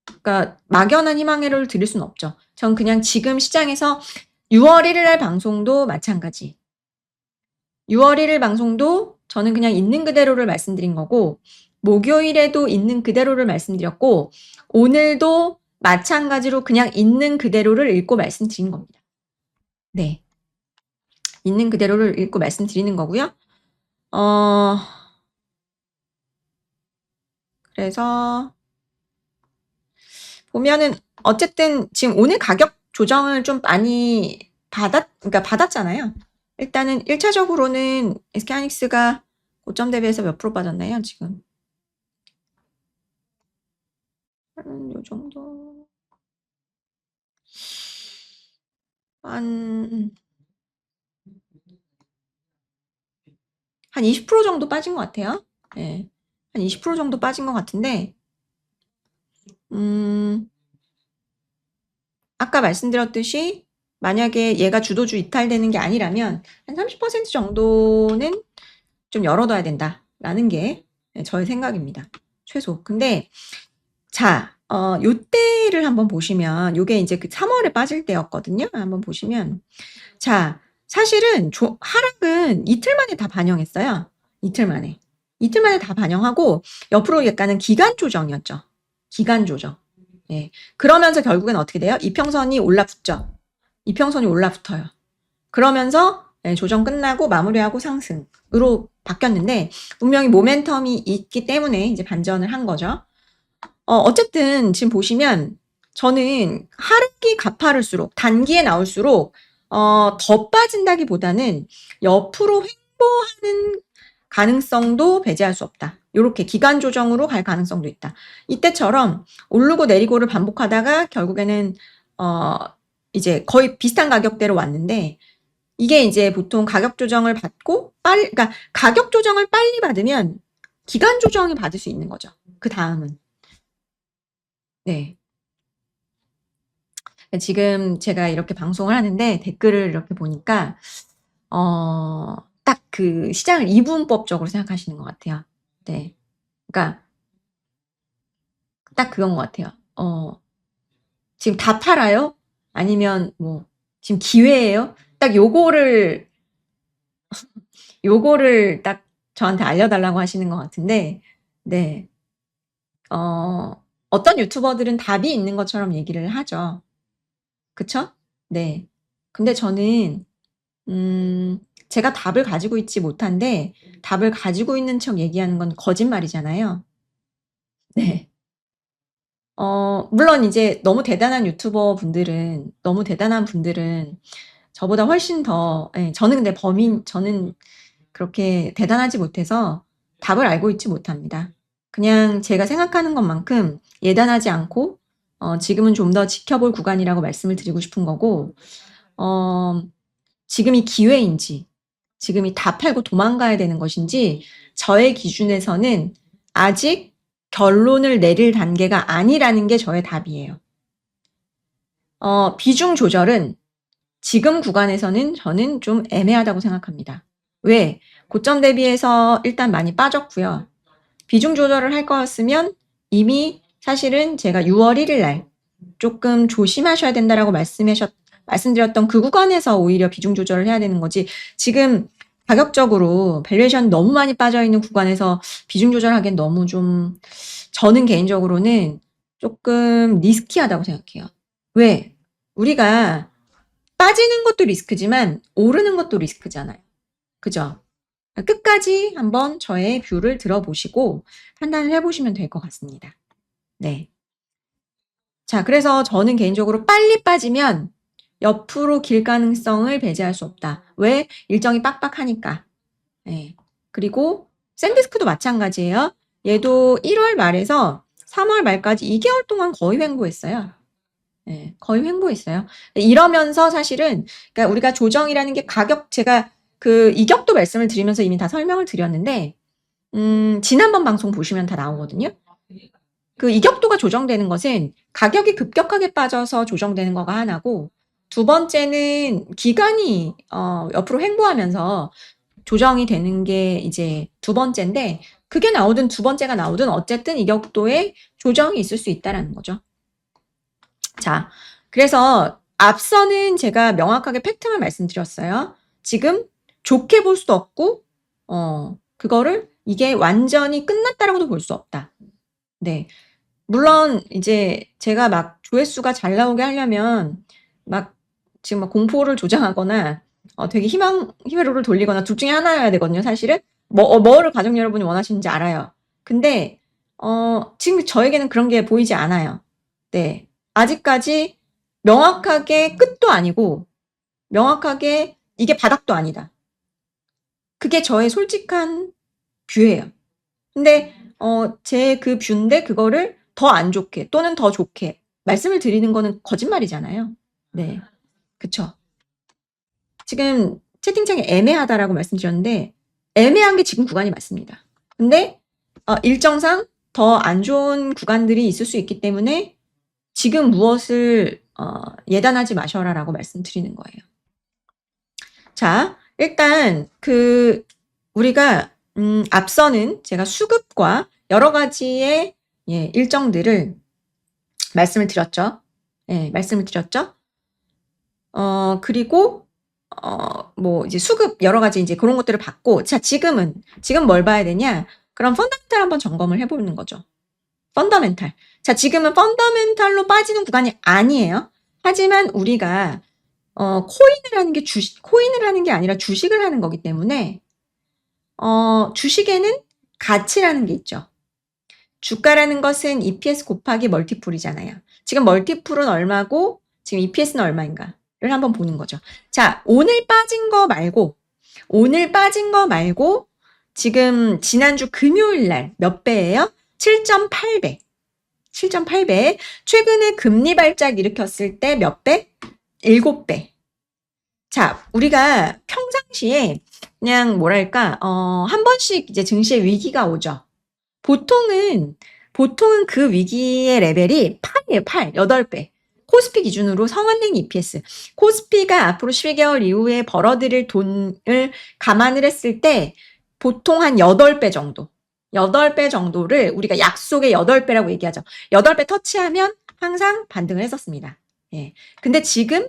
그러니까 막연한 희망 회로를 드릴 수는 없죠. 전 그냥 지금 시장에서 6월 1일 날 방송도 마찬가지. 6월 1일 방송도 저는 그냥 있는 그대로를 말씀드린 거고 목요일에도 있는 그대로를 말씀드렸고 오늘도 마찬가지로 그냥 있는 그대로를 읽고 말씀드린 겁니다. 네. 있는 그대로를 읽고 말씀드리는 거고요. 그래서 보면은 어쨌든 지금 오늘 가격 조정을 좀 많이 그러니까 받았잖아요. 일단은 1차적으로는 SK하이닉스가 고점 대비해서 몇 프로 빠졌나요, 지금? 요 정도. 한 20% 정도 빠진 것 같아요. 네. 한 20% 정도 빠진 것 같은데, 아까 말씀드렸듯이 만약에 얘가 주도주 이탈되는 게 아니라면 한 30% 정도는 좀 열어둬야 된다라는 게 저의 생각입니다. 최소. 근데 자, 요때를 한번 보시면 요게 이제 그 3월에 빠질 때였거든요. 한번 보시면 자, 사실은 하락은 이틀 만에 다 반영했어요. 이틀 만에 다 반영하고 옆으로 약간은 기간 조정이었죠. 기간 조정. 예. 그러면서 결국엔 어떻게 돼요? 이평선이 올라붙죠. 이평선이 올라붙어요. 그러면서 조정 끝나고 마무리하고 상승으로 바뀌었는데 분명히 모멘텀이 있기 때문에 이제 반전을 한 거죠. 어쨌든 지금 보시면 저는 하락이 가파를수록 단기에 나올수록 더 빠진다기보다는 옆으로 횡보하는 가능성도 배제할 수 없다. 요렇게 기간 조정으로 갈 가능성도 있다. 이때처럼 오르고 내리고를 반복하다가 결국에는 이제 거의 비슷한 가격대로 왔는데 이게 이제 보통 가격 조정을 받고 그러니까 가격 조정을 빨리 받으면 기간 조정이 받을 수 있는 거죠. 그 다음은. 네. 지금 제가 이렇게 방송을 하는데 댓글을 이렇게 보니까 딱 그 시장을 이분법적으로 생각하시는 것 같아요. 네. 그러니까 딱 그건 것 같아요. 지금 다 팔아요? 아니면 뭐 지금 기회예요? 딱 요거를 딱 저한테 알려달라고 하시는 것 같은데, 네. 어떤 유튜버들은 답이 있는 것처럼 얘기를 하죠. 그쵸? 네. 근데 저는, 제가 답을 가지고 있지 못한데, 답을 가지고 있는 척 얘기하는 건 거짓말이잖아요. 네. 물론 이제 너무 대단한 유튜버 분들은, 너무 대단한 분들은 저보다 훨씬 더, 예, 저는 근데 저는 그렇게 대단하지 못해서 답을 알고 있지 못합니다. 그냥 제가 생각하는 것만큼 예단하지 않고, 지금은 좀 더 지켜볼 구간이라고 말씀을 드리고 싶은 거고, 지금이 기회인지, 지금이 다 팔고 도망가야 되는 것인지, 저의 기준에서는 아직 결론을 내릴 단계가 아니라는 게 저의 답이에요. 비중 조절은 지금 구간에서는 저는 좀 애매하다고 생각합니다. 왜? 고점 대비해서 일단 많이 빠졌고요. 비중 조절을 할 거였으면 이미 사실은 제가 6월 1일 날 조금 조심하셔야 된다라고 말씀드렸던 그 구간에서 오히려 비중 조절을 해야 되는 거지. 지금 가격적으로 밸류에이션 너무 많이 빠져 있는 구간에서 비중 조절하기엔 너무 좀 저는 개인적으로는 조금 리스키하다고 생각해요. 왜? 우리가 빠지는 것도 리스크지만 오르는 것도 리스크잖아요. 그죠? 끝까지 한번 저의 뷰를 들어보시고 판단을 해보시면 될 것 같습니다. 네. 자, 그래서 저는 개인적으로 빨리 빠지면 옆으로 길 가능성을 배제할 수 없다. 왜? 일정이 빡빡하니까. 네. 그리고 샌디스크도 마찬가지예요. 얘도 1월 말에서 3월 말까지 2개월 동안 거의 횡보했어요. 네, 거의 횡보했어요. 이러면서 사실은 그러니까 우리가 조정이라는 게 제가 그 이격도 말씀을 드리면서 이미 다 설명을 드렸는데 지난번 방송 보시면 다 나오거든요. 그 이격도가 조정되는 것은 가격이 급격하게 빠져서 조정되는 거가 하나고 두 번째는 기간이 옆으로 횡보하면서 조정이 되는 게 이제 두 번째인데 그게 나오든 두 번째가 나오든 어쨌든 이격도에 조정이 있을 수 있다라는 거죠. 자, 그래서 앞서는 제가 명확하게 팩트만 말씀드렸어요. 지금 좋게 볼 수도 없고, 그거를 이게 완전히 끝났다라고도 볼 수 없다. 네. 물론 이제 제가 막 조회수가 잘 나오게 하려면 막 지금 막 공포를 조장하거나 되게 희망회로를 돌리거나 둘 중에 하나여야 되거든요, 사실은. 뭐를 가족 여러분이 원하시는지 알아요. 근데 지금 저에게는 그런 게 보이지 않아요. 네. 아직까지 명확하게 끝도 아니고 명확하게 이게 바닥도 아니다. 그게 저의 솔직한 뷰예요. 근데 제 그 뷰인데 그거를 더 안 좋게 또는 더 좋게 말씀을 드리는 거는 거짓말이잖아요. 네. 그쵸. 지금 채팅창에 애매하다라고 말씀드렸는데 애매한 게 지금 구간이 맞습니다. 근데 일정상 더 안 좋은 구간들이 있을 수 있기 때문에 지금 무엇을 예단하지 마셔라라고 말씀드리는 거예요. 자, 일단 우리가 앞서는 제가 수급과 여러 가지의 일정들을 말씀을 드렸죠. 예, 말씀을 드렸죠. 그리고 뭐 이제 수급 여러 가지 이제 그런 것들을 받고 자, 지금 뭘 봐야 되냐? 그럼 펀더멘탈 한번 점검을 해보는 거죠. 펀더멘탈. 자, 지금은 펀더멘탈로 빠지는 구간이 아니에요. 하지만 우리가 코인을 하는 게 코인을 하는 게 아니라 주식을 하는 거기 때문에, 주식에는 가치라는 게 있죠. 주가라는 것은 EPS 곱하기 멀티플이잖아요. 지금 멀티플은 얼마고, 지금 EPS는 얼마인가를 한번 보는 거죠. 자, 오늘 빠진 거 말고, 지금 지난주 금요일 날 몇 배예요? 7.8배. 7.8배. 최근에 금리 발작 일으켰을 때 몇 배? 7배. 자, 우리가 평상시에 그냥 뭐랄까, 한 번씩 이제 증시의 위기가 오죠. 보통은 그 위기의 레벨이 8이에요, 8. 8배. 코스피 기준으로 성한ling EPS. 코스피가 앞으로 12개월 이후에 벌어들일 돈을 감안을 했을 때 보통 한 8배 정도. 8배 정도를 우리가 약속의 8배라고 얘기하죠. 8배 터치하면 항상 반등을 했었습니다. 예. 근데 지금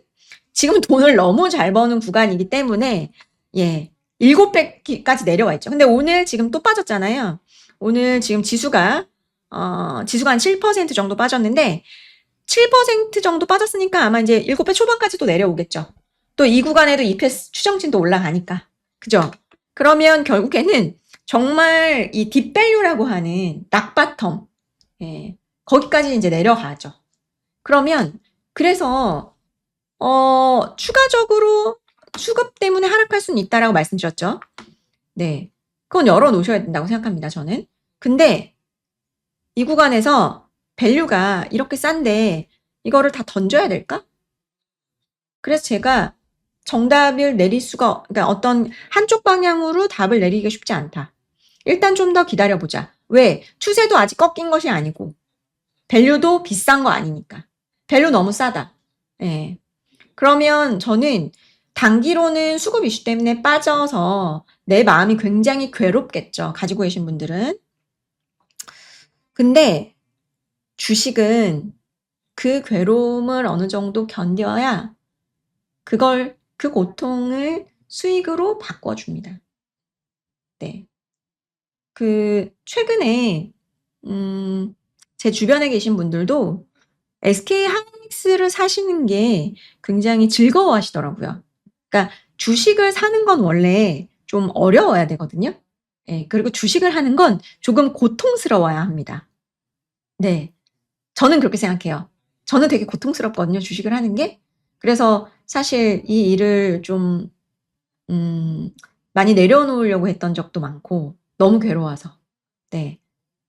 돈을 너무 잘 버는 구간이기 때문에, 예. 7배까지 내려와 있죠. 근데 오늘 지금 또 빠졌잖아요. 오늘 지금 지수가 한 7% 정도 빠졌는데, 7% 정도 빠졌으니까 아마 이제 7배 초반까지도 내려오겠죠. 또 이 구간에도 EPS 추정치도 올라가니까. 그죠? 그러면 결국에는 정말 이 딥밸류라고 하는 낙바텀, 예, 거기까지 이제 내려가죠. 그러면, 그래서, 추가적으로 수급 때문에 하락할 수는 있다라고 말씀드렸죠. 네. 그건 열어놓으셔야 된다고 생각합니다, 저는. 근데 이 구간에서 밸류가 이렇게 싼데 이거를 다 던져야 될까? 그래서 제가 정답을 내릴 수가, 그러니까 어떤 한쪽 방향으로 답을 내리기가 쉽지 않다. 일단 좀 더 기다려보자. 왜? 추세도 아직 꺾인 것이 아니고, 밸류도 비싼 거 아니니까. 밸류 너무 싸다. 예. 그러면 저는 단기로는 수급 이슈 때문에 빠져서 내 마음이 굉장히 괴롭겠죠. 가지고 계신 분들은. 근데 주식은 그 괴로움을 어느 정도 견뎌야 그 고통을 수익으로 바꿔줍니다. 네. 최근에, 제 주변에 계신 분들도 SK 하이닉스를 사시는 게 굉장히 즐거워 하시더라고요. 그러니까 주식을 사는 건 원래 좀 어려워야 되거든요. 예, 그리고 주식을 하는 건 조금 고통스러워야 합니다. 네. 저는 그렇게 생각해요. 저는 되게 고통스럽거든요, 주식을 하는 게. 그래서 사실 이 일을 좀, 많이 내려놓으려고 했던 적도 많고, 너무 괴로워서. 네.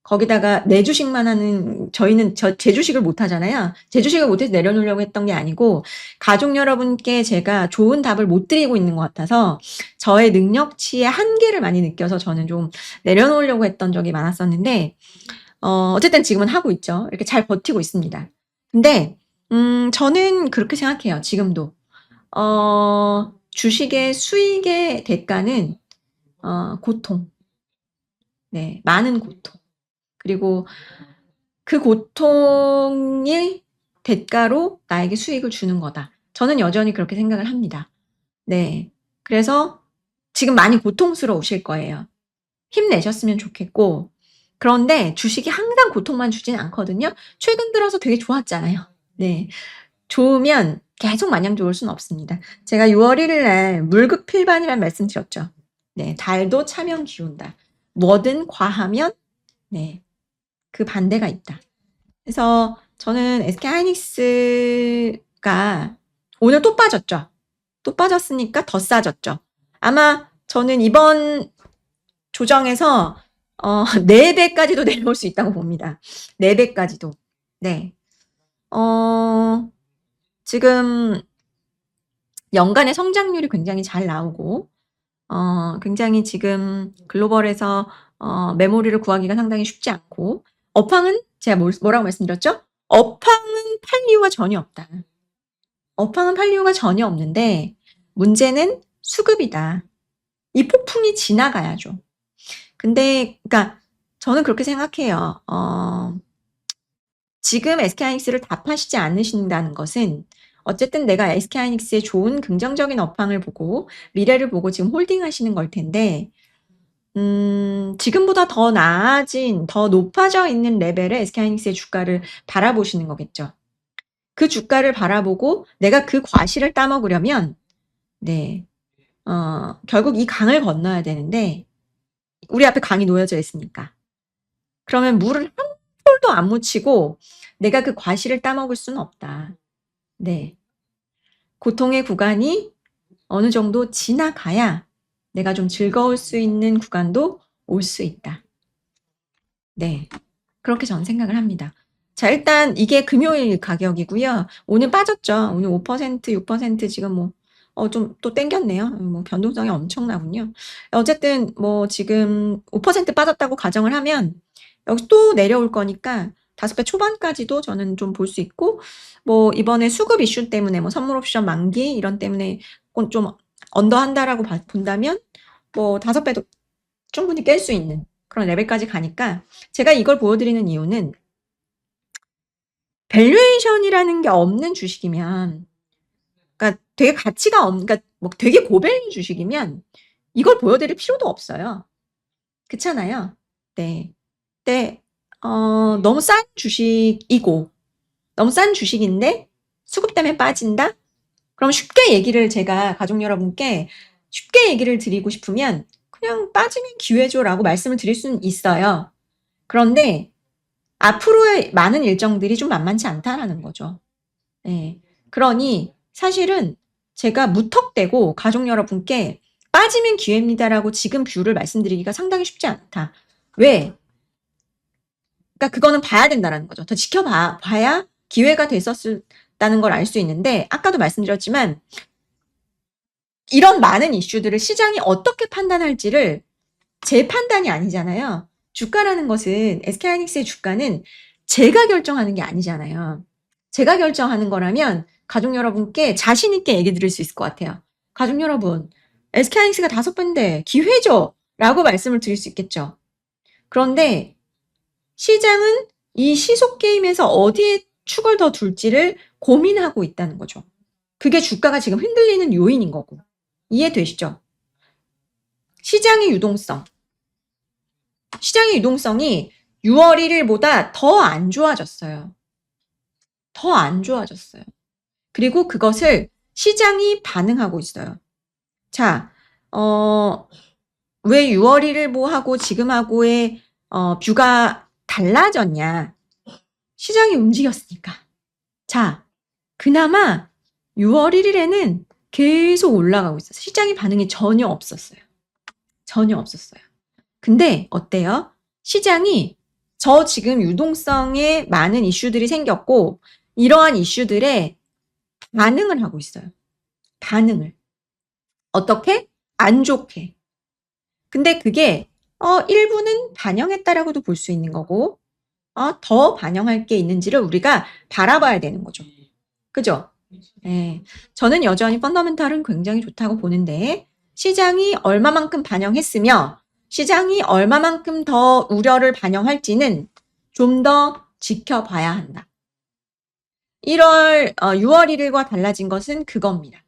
거기다가 내 주식만 하는, 저희는 제 주식을 못 하잖아요. 제 주식을 못해서 내려놓으려고 했던 게 아니고, 가족 여러분께 제가 좋은 답을 못 드리고 있는 것 같아서, 저의 능력치의 한계를 많이 느껴서 저는 좀 내려놓으려고 했던 적이 많았었는데, 어쨌든 지금은 하고 있죠. 이렇게 잘 버티고 있습니다. 근데, 저는 그렇게 생각해요. 지금도. 주식의 수익의 대가는, 고통. 네, 많은 고통. 그리고 그 고통의 대가로 나에게 수익을 주는 거다. 저는 여전히 그렇게 생각을 합니다. 네. 그래서 지금 많이 고통스러우실 거예요. 힘내셨으면 좋겠고, 그런데 주식이 항상 고통만 주진 않거든요. 최근 들어서 되게 좋았잖아요. 네. 좋으면 계속 마냥 좋을 수는 없습니다. 제가 6월 1일 날 물극필반이라는 말씀 드렸죠. 네. 달도 차면 기운다. 뭐든 과하면, 네, 그 반대가 있다. 그래서 저는 SK 하이닉스가 오늘 또 빠졌죠. 또 빠졌으니까 더 싸졌죠. 아마 저는 이번 조정에서 4배까지도 내려올 수 있다고 봅니다. 4배까지도. 네. 지금 연간의 성장률이 굉장히 잘 나오고, 굉장히 지금 글로벌에서 메모리를 구하기가 상당히 쉽지 않고, 업황은 제가 뭐라고 말씀드렸죠? 업황은 팔 이유가 전혀 없다. 업황은 팔 이유가 전혀 없는데, 문제는 수급이다. 이 폭풍이 지나가야죠. 근데, 그러니까 저는 그렇게 생각해요. 지금 SK하이닉스를 다 파시지 않으신다는 것은 어쨌든 내가 SK하이닉스의 좋은 긍정적인 업황을 보고 미래를 보고 지금 홀딩하시는 걸 텐데, 지금보다 더 나아진, 더 높아져 있는 레벨의 SK하이닉스의 주가를 바라보시는 거겠죠. 그 주가를 바라보고 내가 그 과실을 따먹으려면 네. 결국 이 강을 건너야 되는데 우리 앞에 강이 놓여져 있으니까. 그러면 물을 한 톨도 안 묻히고 내가 그 과실을 따먹을 수는 없다. 네. 고통의 구간이 어느 정도 지나가야 내가 좀 즐거울 수 있는 구간도 올 수 있다. 네. 그렇게 저는 생각을 합니다. 자, 일단 이게 금요일 가격이고요. 오늘 빠졌죠. 오늘 5%, 6% 지금 뭐, 좀 또 땡겼네요. 뭐 변동성이 엄청나군요. 어쨌든 뭐 지금 5% 빠졌다고 가정을 하면 여기 또 내려올 거니까 5배 초반까지도 저는 좀 볼 수 있고, 뭐 이번에 수급 이슈 때문에 뭐 선물 옵션 만기 이런 때문에 좀 언더한다라고 본다면 뭐 5배도 충분히 깰 수 있는 그런 레벨까지 가니까 제가 이걸 보여드리는 이유는 밸류에이션이라는 게 없는 주식이면, 그러니까 되게 가치가 그러니까 뭐 되게 고밸류 주식이면 이걸 보여드릴 필요도 없어요. 그렇잖아요. 네. 근데 너무 싼 주식이고 너무 싼 주식인데 수급 때문에 빠진다? 그럼 쉽게 얘기를 제가 가족 여러분께 쉽게 얘기를 드리고 싶으면 그냥 빠지면 기회죠라고 말씀을 드릴 수는 있어요. 그런데 앞으로의 많은 일정들이 좀 만만치 않다라는 거죠. 네. 그러니 사실은 제가 무턱대고 가족 여러분께 빠지면 기회입니다라고 지금 뷰를 말씀드리기가 상당히 쉽지 않다. 왜? 그러니까 그거는 봐야 된다라는 거죠. 더 봐야 기회가 됐었다는 걸 알 수 있는데, 아까도 말씀드렸지만 이런 많은 이슈들을 시장이 어떻게 판단할지를 제 판단이 아니잖아요. 주가라는 것은, SK하이닉스의 주가는 제가 결정하는 게 아니잖아요. 제가 결정하는 거라면 가족 여러분께 자신 있게 얘기 드릴 수 있을 것 같아요. 가족 여러분, SK하이닉스가 5배인데 기회죠? 라고 말씀을 드릴 수 있겠죠. 그런데 시장은 이 시속 게임에서 어디에 축을 더 둘지를 고민하고 있다는 거죠. 그게 주가가 지금 흔들리는 요인인 거고. 이해되시죠? 시장의 유동성. 시장의 유동성이 6월 1일보다 더 안 좋아졌어요. 더 안 좋아졌어요. 그리고 그것을 시장이 반응하고 있어요. 자, 왜 6월 1일 뭐하고 지금하고의 뷰가 달라졌냐? 시장이 움직였으니까. 자, 그나마 6월 1일에는 계속 올라가고 있었어요. 시장의 반응이 전혀 없었어요. 전혀 없었어요. 근데 어때요? 시장이 저 지금 유동성에 많은 이슈들이 생겼고 이러한 이슈들에 반응을 하고 있어요. 반응을. 어떻게? 안 좋게. 근데 그게 일부는 반영했다라고도 볼 수 있는 거고 더 반영할 게 있는지를 우리가 바라봐야 되는 거죠. 그죠? 네. 저는 여전히 펀더멘탈은 굉장히 좋다고 보는데 시장이 얼마만큼 반영했으며 시장이 얼마만큼 더 우려를 반영할지는 좀 더 지켜봐야 한다. 6월 1일과 달라진 것은 그겁니다.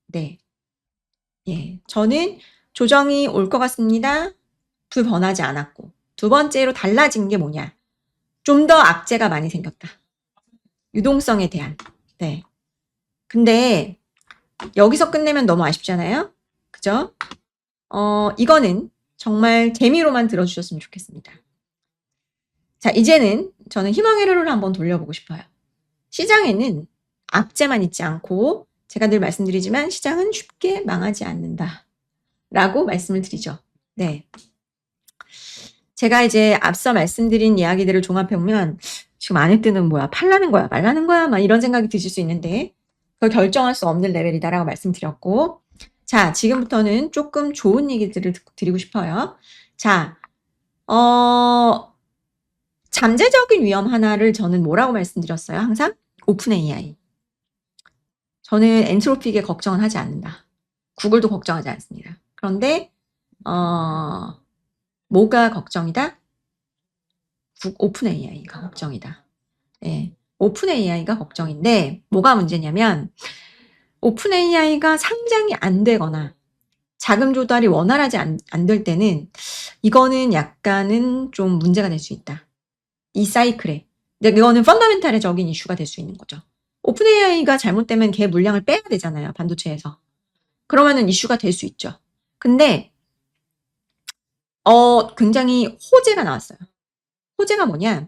네. 예. 저는 조정이 올 것 같습니다. 불 번하지 않았고. 두 번째로 달라진 게 뭐냐? 좀 더 악재가 많이 생겼다. 유동성에 대한. 네. 근데 여기서 끝내면 너무 아쉽잖아요. 그죠? 이거는 정말 재미로만 들어주셨으면 좋겠습니다. 자, 이제는 저는 희망의 룰을 한번 돌려보고 싶어요. 시장에는 악재만 있지 않고 제가 늘 말씀드리지만 시장은 쉽게 망하지 않는다. 라고 말씀을 드리죠. 네. 제가 이제 앞서 말씀드린 이야기들을 종합해보면 지금 안에 뜨는 뭐야? 팔라는 거야? 말라는 거야? 막 이런 생각이 드실 수 있는데 그걸 결정할 수 없는 레벨이다라고 말씀드렸고, 자, 지금부터는 조금 좋은 얘기들을 드리고 싶어요. 자, 잠재적인 위험 하나를 저는 뭐라고 말씀드렸어요? 항상 오픈 AI. 저는 엔트로픽에 걱정은 하지 않는다. 구글도 걱정하지 않습니다. 그런데 뭐가 걱정이다? 오픈 AI가 걱정이다. 네, 오픈 AI가 걱정인데 뭐가 문제냐면 오픈 AI가 상장이 안 되거나 자금 조달이 원활하지 안 될 때는 이거는 약간은 좀 문제가 될 수 있다. 이 사이클에. 근데 이거는 펀더멘탈의 적인 이슈가 될 수 있는 거죠. 오픈 AI가 잘못되면 걔 물량을 빼야 되잖아요, 반도체에서. 그러면은 이슈가 될 수 있죠. 근데 굉장히 호재가 나왔어요. 호재가 뭐냐?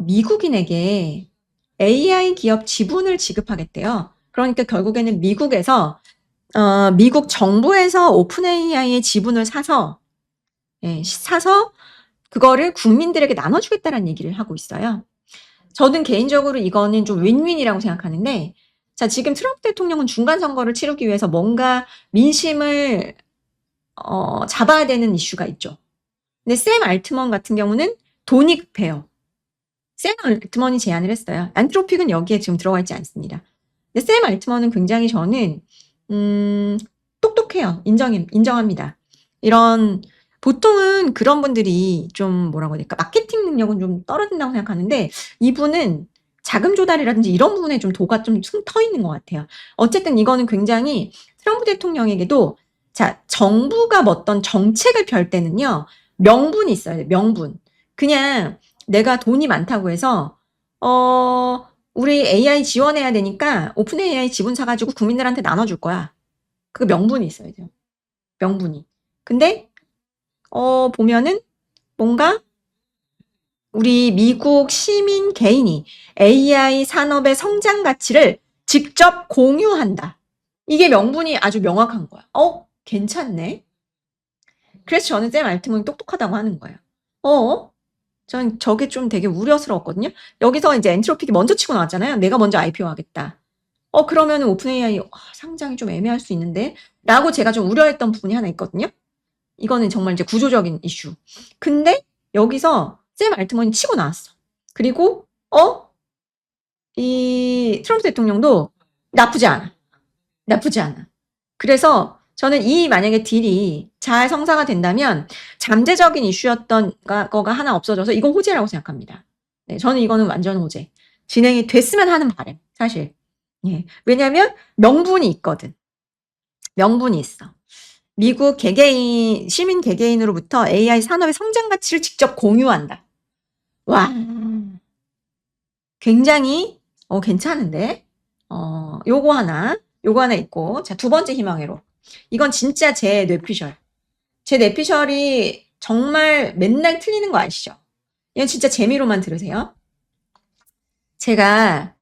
미국인에게 AI 기업 지분을 지급하겠대요. 그러니까 결국에는 미국에서 미국 정부에서 오픈 AI의 지분을 사서 그거를 국민들에게 나눠주겠다는 얘기를 하고 있어요. 저는 개인적으로 이거는 좀 윈윈이라고 생각하는데, 자, 지금 트럼프 대통령은 중간 선거를 치르기 위해서 뭔가 민심을 잡아야 되는 이슈가 있죠. 근데 샘 알트먼 같은 경우는 돈이 급해요. 샘 알트먼이 제안을 했어요. 안트로픽은 여기에 지금 들어가 있지 않습니다. 근데 샘 알트먼은 굉장히 저는 똑똑해요. 인정합니다. 이런 보통은 그런 분들이 좀 뭐라고 해야 될까? 마케팅 능력은 좀 떨어진다고 생각하는데 이분은 자금 조달이라든지 이런 부분에 좀 도가 좀 숨터 있는 것 같아요. 어쨌든 이거는 굉장히 트럼프 대통령에게도 자, 정부가 어떤 정책을 펼 때는요. 명분이 있어요. 명분. 그냥 내가 돈이 많다고 해서 우리 AI 지원해야 되니까 오픈 AI 지분 사가지고 국민들한테 나눠줄 거야. 그 명분이 있어야 돼요. 명분이. 근데 보면은 뭔가 우리 미국 시민 개인이 AI 산업의 성장 가치를 직접 공유한다. 이게 명분이 아주 명확한 거야. 괜찮네. 그래서 저는 샘 알트먼이 똑똑하다고 하는 거예요. 전 저게 좀 되게 우려스러웠거든요. 여기서 이제 엔트로픽이 먼저 치고 나왔잖아요. 내가 먼저 IPO 하겠다. 그러면 오픈 AI 상장이 좀 애매할 수 있는데 라고 제가 좀 우려했던 부분이 하나 있거든요. 이거는 정말 이제 구조적인 이슈. 근데 여기서 샘 알트먼이 치고 나왔어. 그리고 이 트럼프 대통령도 나쁘지 않아. 나쁘지 않아. 그래서 저는 이 만약에 딜이 잘 성사가 된다면 잠재적인 이슈였던 거가 하나 없어져서 이건 호재라고 생각합니다. 네, 저는 이거는 완전 호재. 진행이 됐으면 하는 바람, 사실. 예. 왜냐면 명분이 있거든. 명분이 있어. 미국 개개인, 시민 개개인으로부터 AI 산업의 성장 가치를 직접 공유한다. 와, 굉장히, 괜찮은데? 요거 하나 있고. 자, 두 번째 희망회로. 이건 진짜 제 뇌피셜. 제 뇌피셜이 정말 맨날 틀리는 거 아시죠? 이건 진짜 재미로만 들으세요. 제가,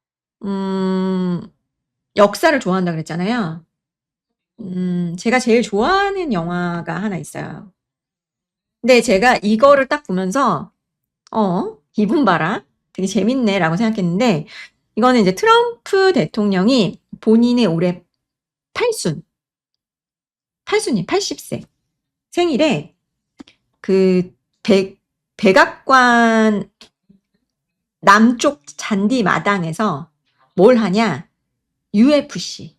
역사를 좋아한다 그랬잖아요. 제가 제일 좋아하는 영화가 하나 있어요. 근데 제가 이거를 딱 보면서, 이분 봐라. 되게 재밌네. 라고 생각했는데, 이거는 이제 트럼프 대통령이 본인의 올해 8순이 80세 생일에 그 백악관 남쪽 잔디 마당에서 뭘 하냐? UFC.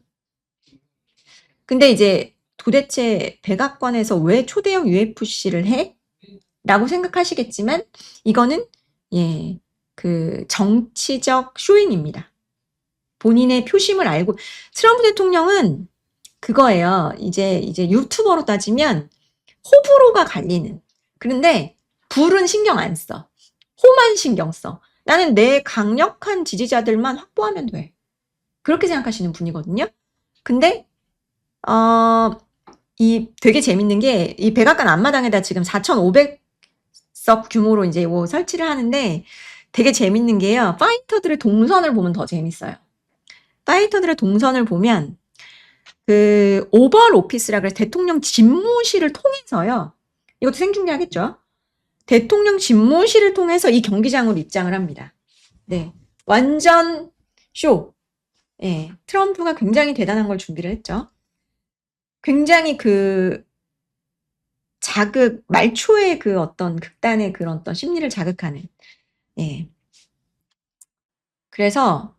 근데 이제 도대체 백악관에서 왜 초대형 UFC를 해? 라고 생각하시겠지만 이거는 그 정치적 쇼잉입니다. 본인의 표심을 알고 트럼프 대통령은 그거예요. 이제 유튜버로 따지면 호불호가 갈리는. 그런데 불은 신경 안 써. 호만 신경 써. 나는 내 강력한 지지자들만 확보하면 돼. 그렇게 생각하시는 분이거든요. 근데 이 되게 재밌는 게 이 백악관 앞마당에다 지금 4,500석 규모로 이제 뭐 설치를 하는데 되게 재밌는 게요. 파이터들의 동선을 보면 더 재밌어요. 파이터들의 동선을 보면 그 오벌 오피스라 그래서 대통령 집무실을 통해서요. 이것도 생중계하겠죠. 대통령 집무실을 통해서 이 경기장으로 입장을 합니다. 네, 완전 쇼. 예, 트럼프가 굉장히 대단한 걸 준비를 했죠. 굉장히 그 말초의 그 어떤 극단의 그런 어떤 심리를 자극하는. 예. 그래서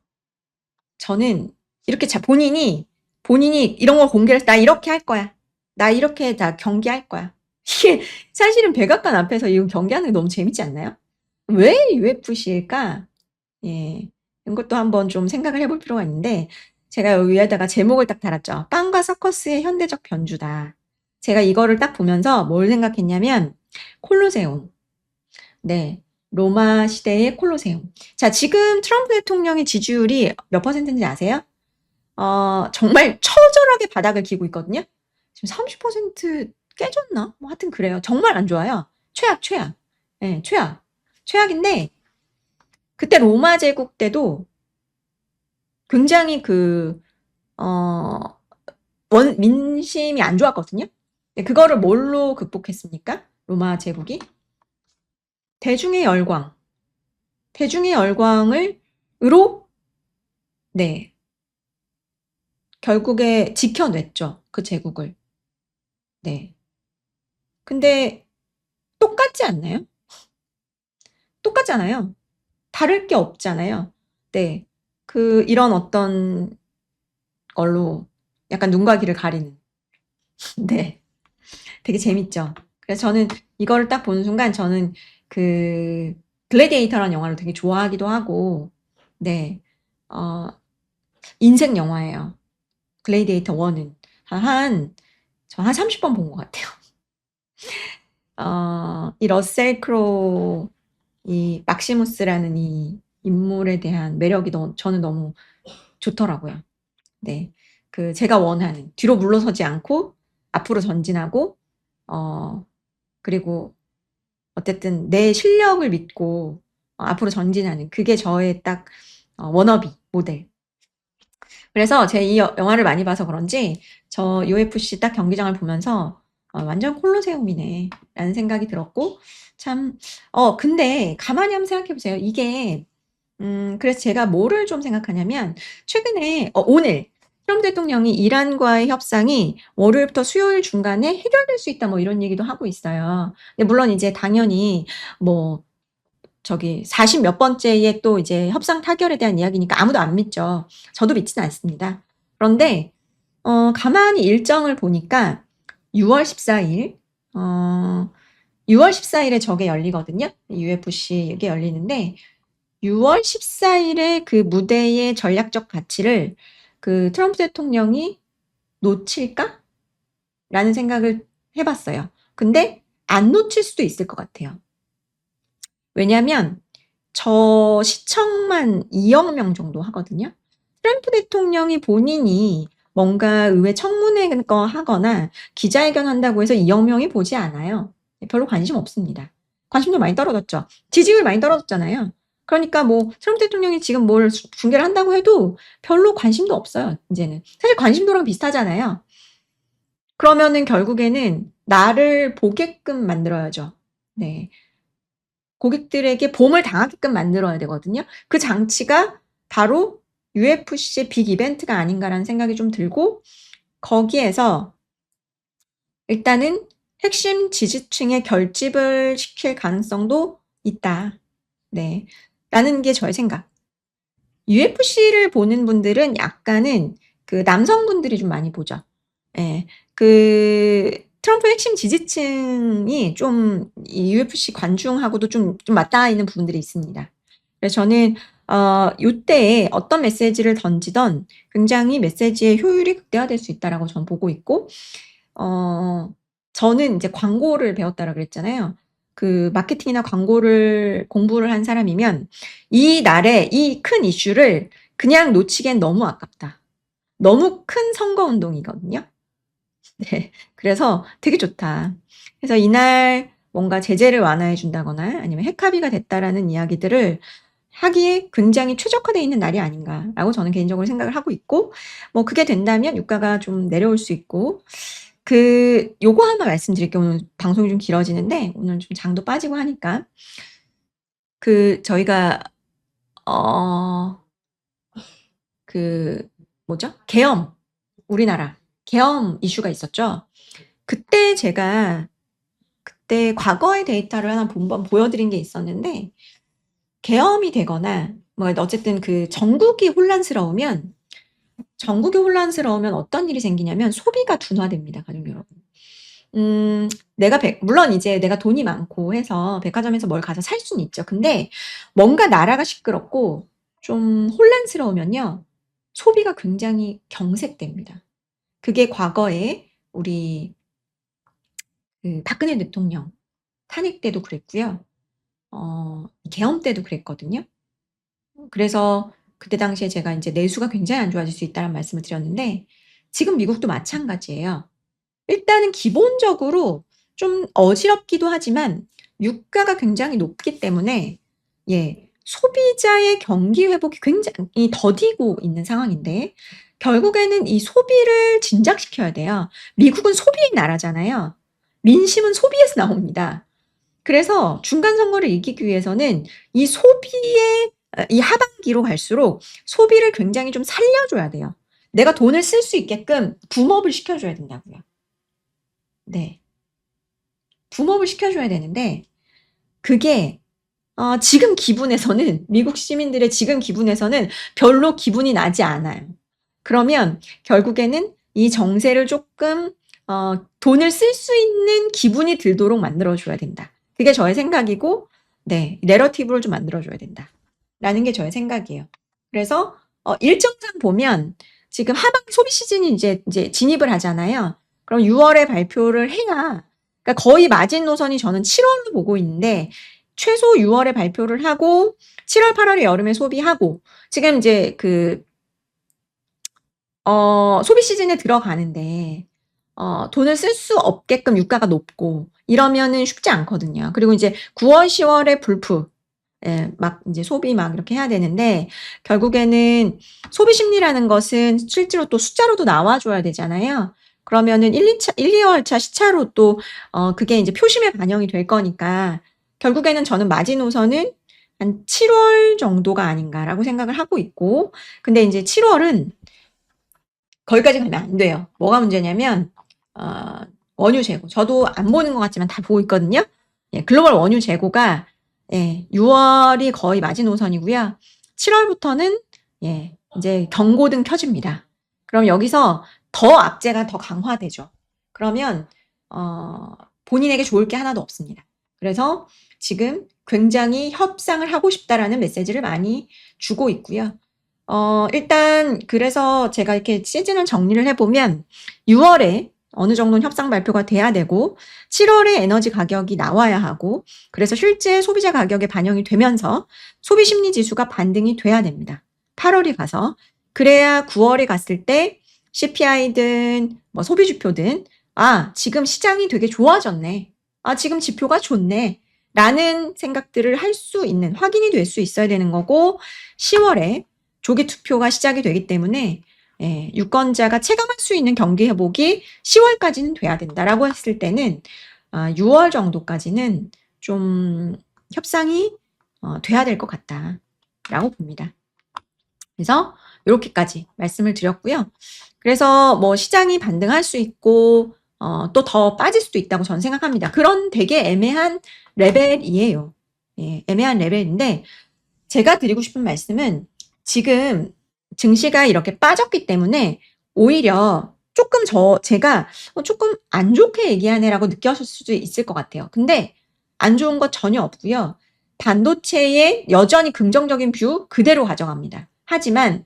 저는 이렇게 본인이 이런 걸 공개를 해서 나 이렇게 할 거야. 나 이렇게 다 경기할 거야. 이게 사실은 백악관 앞에서 이거 경기하는 게 너무 재밌지 않나요? 왜 UFC일까? 예. 이것도 한번 좀 생각을 해볼 필요가 있는데 제가 여기 위에다가 제목을 딱 달았죠. 빵과 서커스의 현대적 변주다. 제가 이거를 딱 보면서 뭘 생각했냐면 콜로세움. 네. 로마 시대의 콜로세움. 자, 지금 트럼프 대통령의 지지율이 몇 %인지 아세요? 정말 처절하게 바닥을 기고 있거든요. 지금 30% 깨졌나? 뭐 하여튼 그래요. 정말 안 좋아요. 최악, 최악. 예, 최악. 최악인데, 그때 로마 제국 때도 굉장히 어, 민심이 안 좋았거든요. 그거를 뭘로 극복했습니까? 로마 제국이? 대중의 열광. 대중의 으로, 네, 결국에 지켜냈죠. 그 제국을. 네. 근데 똑같지 않나요? 똑같잖아요. 다를 게 없잖아요. 네. 이런 어떤 걸로 약간 눈과 귀를 가리는. 네. 되게 재밌죠. 그래서 저는 이거를 딱 보는 순간 저는 그 글래디에이터라는 영화를 되게 좋아하기도 하고, 네. 어, 인생 영화예요. 글래디에이터 1은. 저 한 30번 본 것 같아요. 이 러셀 크로우, 이 막시무스라는 이 인물에 대한 매력이 저는 너무 좋더라고요. 네. 제가 원하는, 뒤로 물러서지 않고, 앞으로 전진하고, 그리고 어쨌든 내 실력을 믿고, 앞으로 전진하는, 그게 저의 딱, 워너비 모델. 그래서 제 이 영화를 많이 봐서 그런지, 저 UFC 딱 경기장을 보면서, 완전 콜로세움이네, 라는 생각이 들었고, 참, 근데 가만히 한번 생각해 보세요. 이게, 그래서 제가 뭐를 좀 생각하냐면, 최근에, 오늘, 트럼프 대통령이 이란과의 협상이 월요일부터 수요일 중간에 해결될 수 있다, 뭐 이런 얘기도 하고 있어요. 근데 물론 이제 당연히, 뭐, 40 몇 번째의 또 이제 협상 타결에 대한 이야기니까 아무도 안 믿죠. 저도 믿지는 않습니다. 그런데, 가만히 일정을 보니까 6월 14일, 6월 14일에 저게 열리거든요. UFC 이게 열리는데, 6월 14일에 그 무대의 전략적 가치를 트럼프 대통령이 놓칠까? 라는 생각을 해봤어요. 근데 안 놓칠 수도 있을 것 같아요. 왜냐면 저 시청만 2억 명 정도 하거든요. 트럼프 대통령이 본인이 뭔가 의회 청문회 거 하거나 기자회견 한다고 해서 2억 명이 보지 않아요. 별로 관심 없습니다. 관심도 많이 떨어졌죠. 지지율 많이 떨어졌잖아요. 그러니까 뭐 트럼프 대통령이 지금 뭘 중계를 한다고 해도 별로 관심도 없어요. 이제는 사실 관심도랑 비슷하잖아요. 그러면은 결국에는 나를 보게끔 만들어야죠. 네. 고객들에게 봄을 당하게끔 만들어야 되거든요. 그 장치가 바로 UFC의 빅 이벤트가 아닌가라는 생각이 좀 들고, 거기에서 일단은 핵심 지지층의 결집을 시킬 가능성도 있다. 네. 라는 게 저의 생각. UFC를 보는 분들은 약간은 남성분들이 좀 많이 보죠. 예. 트럼프 핵심 지지층이 좀 이 UFC 관중하고도 좀 맞닿아 있는 부분들이 있습니다. 그래서 저는 요때에 어떤 메시지를 던지든 굉장히 메시지의 효율이 극대화될 수 있다라고 저는 보고 있고, 저는 이제 광고를 배웠다라 그랬잖아요. 마케팅이나 광고를 공부를 한 사람이면 이 날에 이 큰 이슈를 그냥 놓치기엔 너무 아깝다. 너무 큰 선거 운동이거든요. 네. 그래서 되게 좋다. 그래서 이날 뭔가 제재를 완화해 준다거나 아니면 핵합의가 됐다라는 이야기들을 하기에 굉장히 최적화되어 있는 날이 아닌가라고 저는 개인적으로 생각을 하고 있고, 뭐 그게 된다면 유가가 좀 내려올 수 있고, 요거 하나 말씀드릴게요. 오늘 방송이 좀 길어지는데, 오늘 좀 장도 빠지고 하니까. 저희가, 어, 뭐죠? 계엄. 우리나라. 계엄 이슈가 있었죠. 그때 과거의 데이터를 하나 한번 보여드린 게 있었는데, 계엄이 되거나, 뭐, 어쨌든 전국이 혼란스러우면 어떤 일이 생기냐면 소비가 둔화됩니다, 가족 여러분. 물론 이제 내가 돈이 많고 해서 백화점에서 뭘 가서 살 수는 있죠. 근데 뭔가 나라가 시끄럽고 좀 혼란스러우면요, 소비가 굉장히 경색됩니다. 그게 과거에 우리 박근혜 대통령 탄핵 때도 그랬고요. 계엄 때도 그랬거든요. 그래서 그때 당시에 제가 인제 내수가 굉장히 안 좋아질 수 있다는 말씀을 드렸는데 지금 미국도 마찬가지예요. 일단은 기본적으로 좀 어지럽기도 하지만 유가가 굉장히 높기 때문에 예 소비자의 경기 회복이 굉장히 더디고 있는 상황인데 결국에는 이 소비를 진작시켜야 돼요. 미국은 소비의 나라잖아요. 민심은 소비에서 나옵니다. 그래서 중간 선거를 이기기 위해서는 이 소비의 이 하반기로 갈수록 소비를 굉장히 좀 살려줘야 돼요. 내가 돈을 쓸 수 있게끔 붐업을 시켜줘야 된다고요. 네. 붐업을 시켜줘야 되는데 그게 지금 기분에서는 미국 시민들의 지금 기분에서는 별로 기분이 나지 않아요. 그러면 결국에는 이 정세를 조금 돈을 쓸 수 있는 기분이 들도록 만들어 줘야 된다. 그게 저의 생각이고 네. 내러티브를 좀 만들어 줘야 된다라는 게 저의 생각이에요. 그래서 일정상 보면 지금 하반기 소비 시즌이 이제 진입을 하잖아요. 그럼 6월에 발표를 해야 그러니까 거의 마지노선이 저는 7월로 보고 있는데 최소 6월에 발표를 하고 7월, 8월에 여름에 소비하고 지금 이제 소비 시즌에 들어가는데 돈을 쓸 수 없게끔 유가가 높고 이러면은 쉽지 않거든요. 그리고 이제 9월, 10월에 불프 예 막 인제 소비 막 이렇게 해야 되는데 결국에는 소비 심리라는 것은 실제로 또 숫자로도 나와 줘야 되잖아요. 그러면은 1-2월 차 시차로 또 그게 인제 표심에 반영이 될 거니까 결국에는 저는 마지노선은 한 7월 정도가 아닌가라고 생각을 하고 있고 근데 인제 7월은 거기까지 가면 안 돼요. 뭐가 문제냐면 어 원유 재고 저도 안 보는 것 같지만 다 보고 있거든요. 예 글로벌 원유 재고가 예 6월이 거의 마지노선이고요. 7월부터는 예 인제 경고등 켜집니다. 그럼 여기서 더 악재가 더 강화되죠. 그러면 어 본인에게 좋을 게 하나도 없습니다. 그래서 지금 굉장히 '협상을 하고 싶다.'라는 메시지를 많이 주고 있고요. 일단 그래서 제가 이렇게 시즌을 정리를 해 보면 6월에 어느 정도는 협상 발표가 돼야 되고 7월에 에너지 가격이 나와야 하고 그래서 실제 소비자 가격에 반영이 되면서 소비 심리 지수가 반등이 돼야 됩니다. 8월에 가서. 그래야 9월에 갔을 때 CPI든 뭐 소비 지표든 '아 지금 시장이 되게 좋아졌네. 아 지금 지표가 좋네.' 라는 생각들을 할 수 있는 확인이 될 수 있어야 되는 거고 10월에 조기 투표가 시작이 되기 때문에 예 유권자가 체감할 수 있는 경기 회복이 10월까지는 돼야 된다라고 했을 때는 6월 정도까지는 좀 협상이 돼야 될 것 같다라고 봅니다. 그래서 요렇게까지 말씀을 드렸고요. 그래서 뭐 시장이 반등할 수 있고 또 더 빠질 수도 있다고 저는 생각합니다. 그런 되게 애매한 레벨이에요. 예 애매한 레벨인데 제가 드리고 싶은 말씀은 지금 증시가 이렇게 빠졌기 때문에 오히려 쪼끔 제가 '쪼끔 안 좋게 얘기하네.'라고 느꼈을 수도 있을 것 같아요. 근데 안 좋은 거 전혀 없고요. 반도체에 여전히 긍정적인 뷰 그대로 가져갑니다. 하지만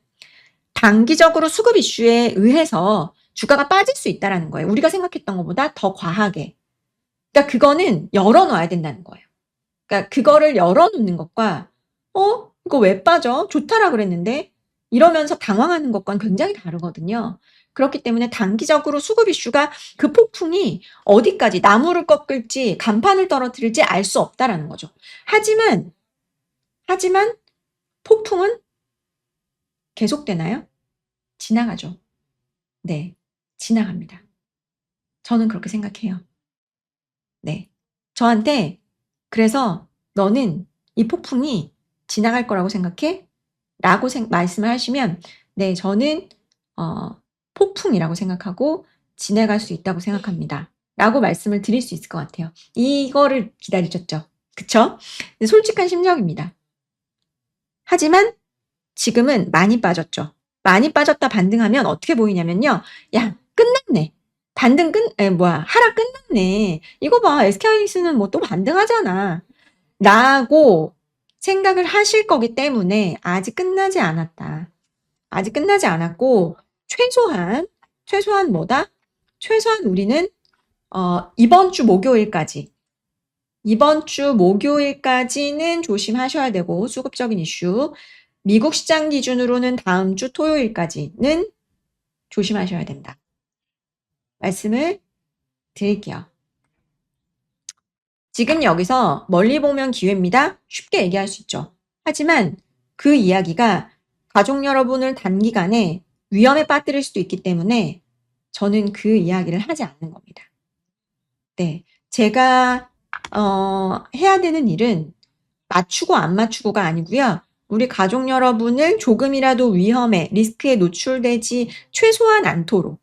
단기적으로 수급 이슈에 의해서 주가가 빠질 수 있다라는 거예요. 우리가 생각했던 것보다 더 과하게. 그러니까 그거는 열어 놔야 된다는 거예요. 그러니까 그거를 열어 놓는 것과 '어 이거 왜 빠져? 좋다라 그랬는데.' 이러면서 당황하는 것과는 굉장히 다르거든요. 그렇기 때문에 단기적으로 수급 이슈가 그 폭풍이 어디까지 나무를 꺾을지 간판을 떨어뜨릴지 알 수 없다라는 거죠. 하지만, 하지만 폭풍은 계속되나요? 지나가죠. 네. 지나갑니다. 저는 그렇게 생각해요. 네. 저한테 그래서 "너는 이 폭풍이 지나갈 거라고 생각해?" 라고 말씀을 하시면 네 저는 어 "폭풍이라고 생각하고 지나갈 수 있다고 생각합니다." 라고 말씀을 드릴 수 있을 것 같아요. 이거를 기다리셨죠. 그쵸? 솔직한 심정입니다. 하지만 지금은 많이 빠졌죠. 많이 빠졌다 반등하면 어떻게 보이냐면요. '야 끝났네. 반등 하락 끝났네. 이거 봐. SK하이닉스는 뭐 또 반등하잖아.' 라고 생각을 하실 거기 때문에 '아직 끝나지 않았다. 아직 끝나지 않았고 최소한 뭐다? 최소한 우리는 이번 주 목요일까지 이번 주 목요일까지는 조심하셔야 되고 수급적인 이슈. 미국 시장 기준으로는 다음 주 토요일까지는 조심하셔야 된다. 말씀을 드릴게요. 지금 여기서 멀리 보면 기회입니다. 쉽게 얘기할 수 있죠. 하지만 그 이야기가 가족 여러분을 단기간에 위험에 빠뜨릴 수도 있기 때문에 저는 그 이야기를 하지 않는 겁니다. 네. 제가 해야 되는 일은 맞추고 안 맞추고가 아니고요. 우리 가족 여러분을 조금이라도 위험에, 리스크에 노출되지 최소한 않도록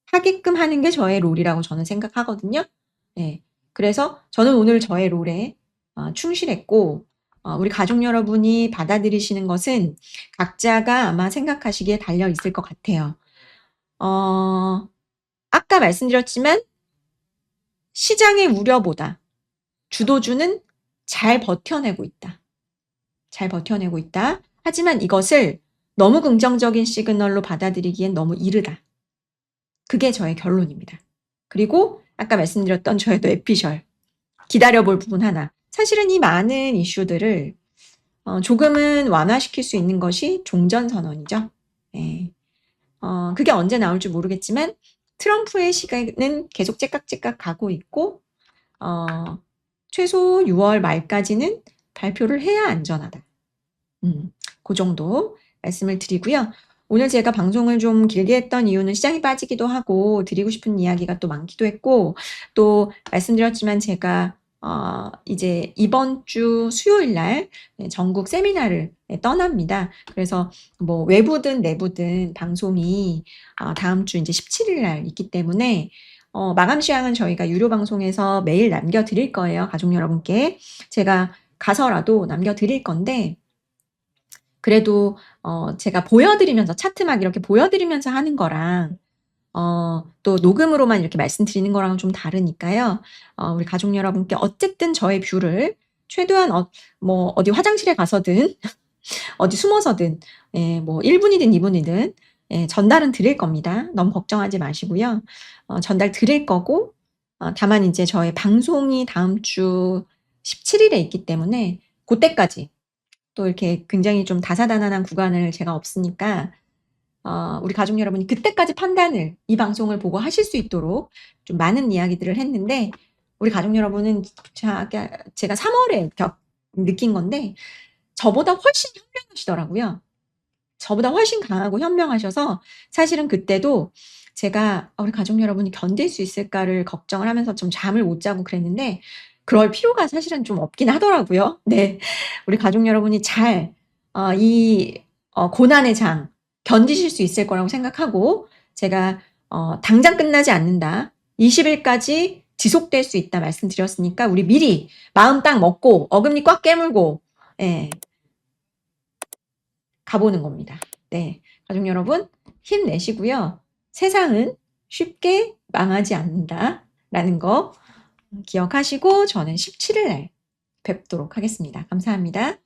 하게끔 하는 게 저의 롤이라고 저는 생각하거든요. 네. 그래서 저는 오늘 저의 롤에 충실했고, 우리 가족 여러분이 받아들이시는 것은 각자가 아마 생각하시기에 달려 있을 것 같아요. 아까 말씀드렸지만 시장의 우려보다 주도주는 잘 버텨내고 있다. 잘 버텨내고 있다. 하지만 이것을 너무 긍정적인 시그널로 받아들이기엔 너무 이르다. 그게 저의 결론입니다. 그리고 아까 말씀드렸던 저의 뇌피셜. 기다려볼 부분 하나. 사실은 이 많은 이슈들을 조금은 완화시킬 수 있는 것이 종전선언이죠. 네. 그게 언제 나올지 모르겠지만 트럼프의 시간은 계속 째깍째깍 가고 있고 최소 6월 말까지는 발표를 해야 안전하다. 그 정도 말씀을 드리고요. 오늘 제가 방송을 좀 길게 했던 이유는 시장이 빠지기도 하고 드리고 싶은 이야기가 또 많기도 했고 또 말씀드렸지만 제가 이제 이번 주 수요일 날 전국 세미나를 떠납니다. 그래서 뭐 외부든 내부든 방송이 다음 주 이제 17일 날 있기 때문에 마감 시황은 저희가 유료 방송에서 매일 남겨드릴 거예요. 가족 여러분께. 제가 가서라도 남겨드릴 건데 그래도 제가 보여드리면서 차트 막 이렇게 보여드리면서 하는 거랑 또 녹음으로만 이렇게 말씀드리는 거랑은 좀 다르니까요. 우리 가족 여러분께 어쨌든 저의 뷰를 최대한 뭐 어디 화장실에 가서든 어디 숨어서든 뭐 1분이든 2분이든 전달은 드릴 겁니다. 너무 걱정하지 마시고요. 전달 드릴 거고 다만 이제 저의 방송이 다음 주 17일에 있기 때문에 그때까지 또 이렇게 굉장히 좀 다사다난한 구간을 제가 없으니까 우리 가족 여러분이 그때까지 판단을 이 방송을 보고 하실 수 있도록 좀 많은 이야기들을 했는데 우리 가족 여러분은 제가 3월에 느낀 건데 저보다 훨씬 현명하시더라고요. 저보다 훨씬 강하고 현명하셔서 사실은 그때도 제가 우리 가족 여러분이 견딜 수 있을까를 걱정을 하면서 좀 잠을 못 자고 그랬는데 그럴 필요가 사실은 좀 없긴 하더라고요. 네. 우리 가족 여러분이 잘 이 고난의 장 견디실 수 있을 거라고 생각하고 제가 당장 끝나지 않는다. 20일까지 지속될 수 있다 말씀드렸으니까 우리 미리 마음 딱 먹고 어금니 꽉 깨물고 예. 가보는 겁니다. 네. 가족 여러분, 힘내시고요. 세상은 쉽게 망하지 않는다라는 거 기억하시고 저는 17일 날 뵙도록 하겠습니다. 감사합니다.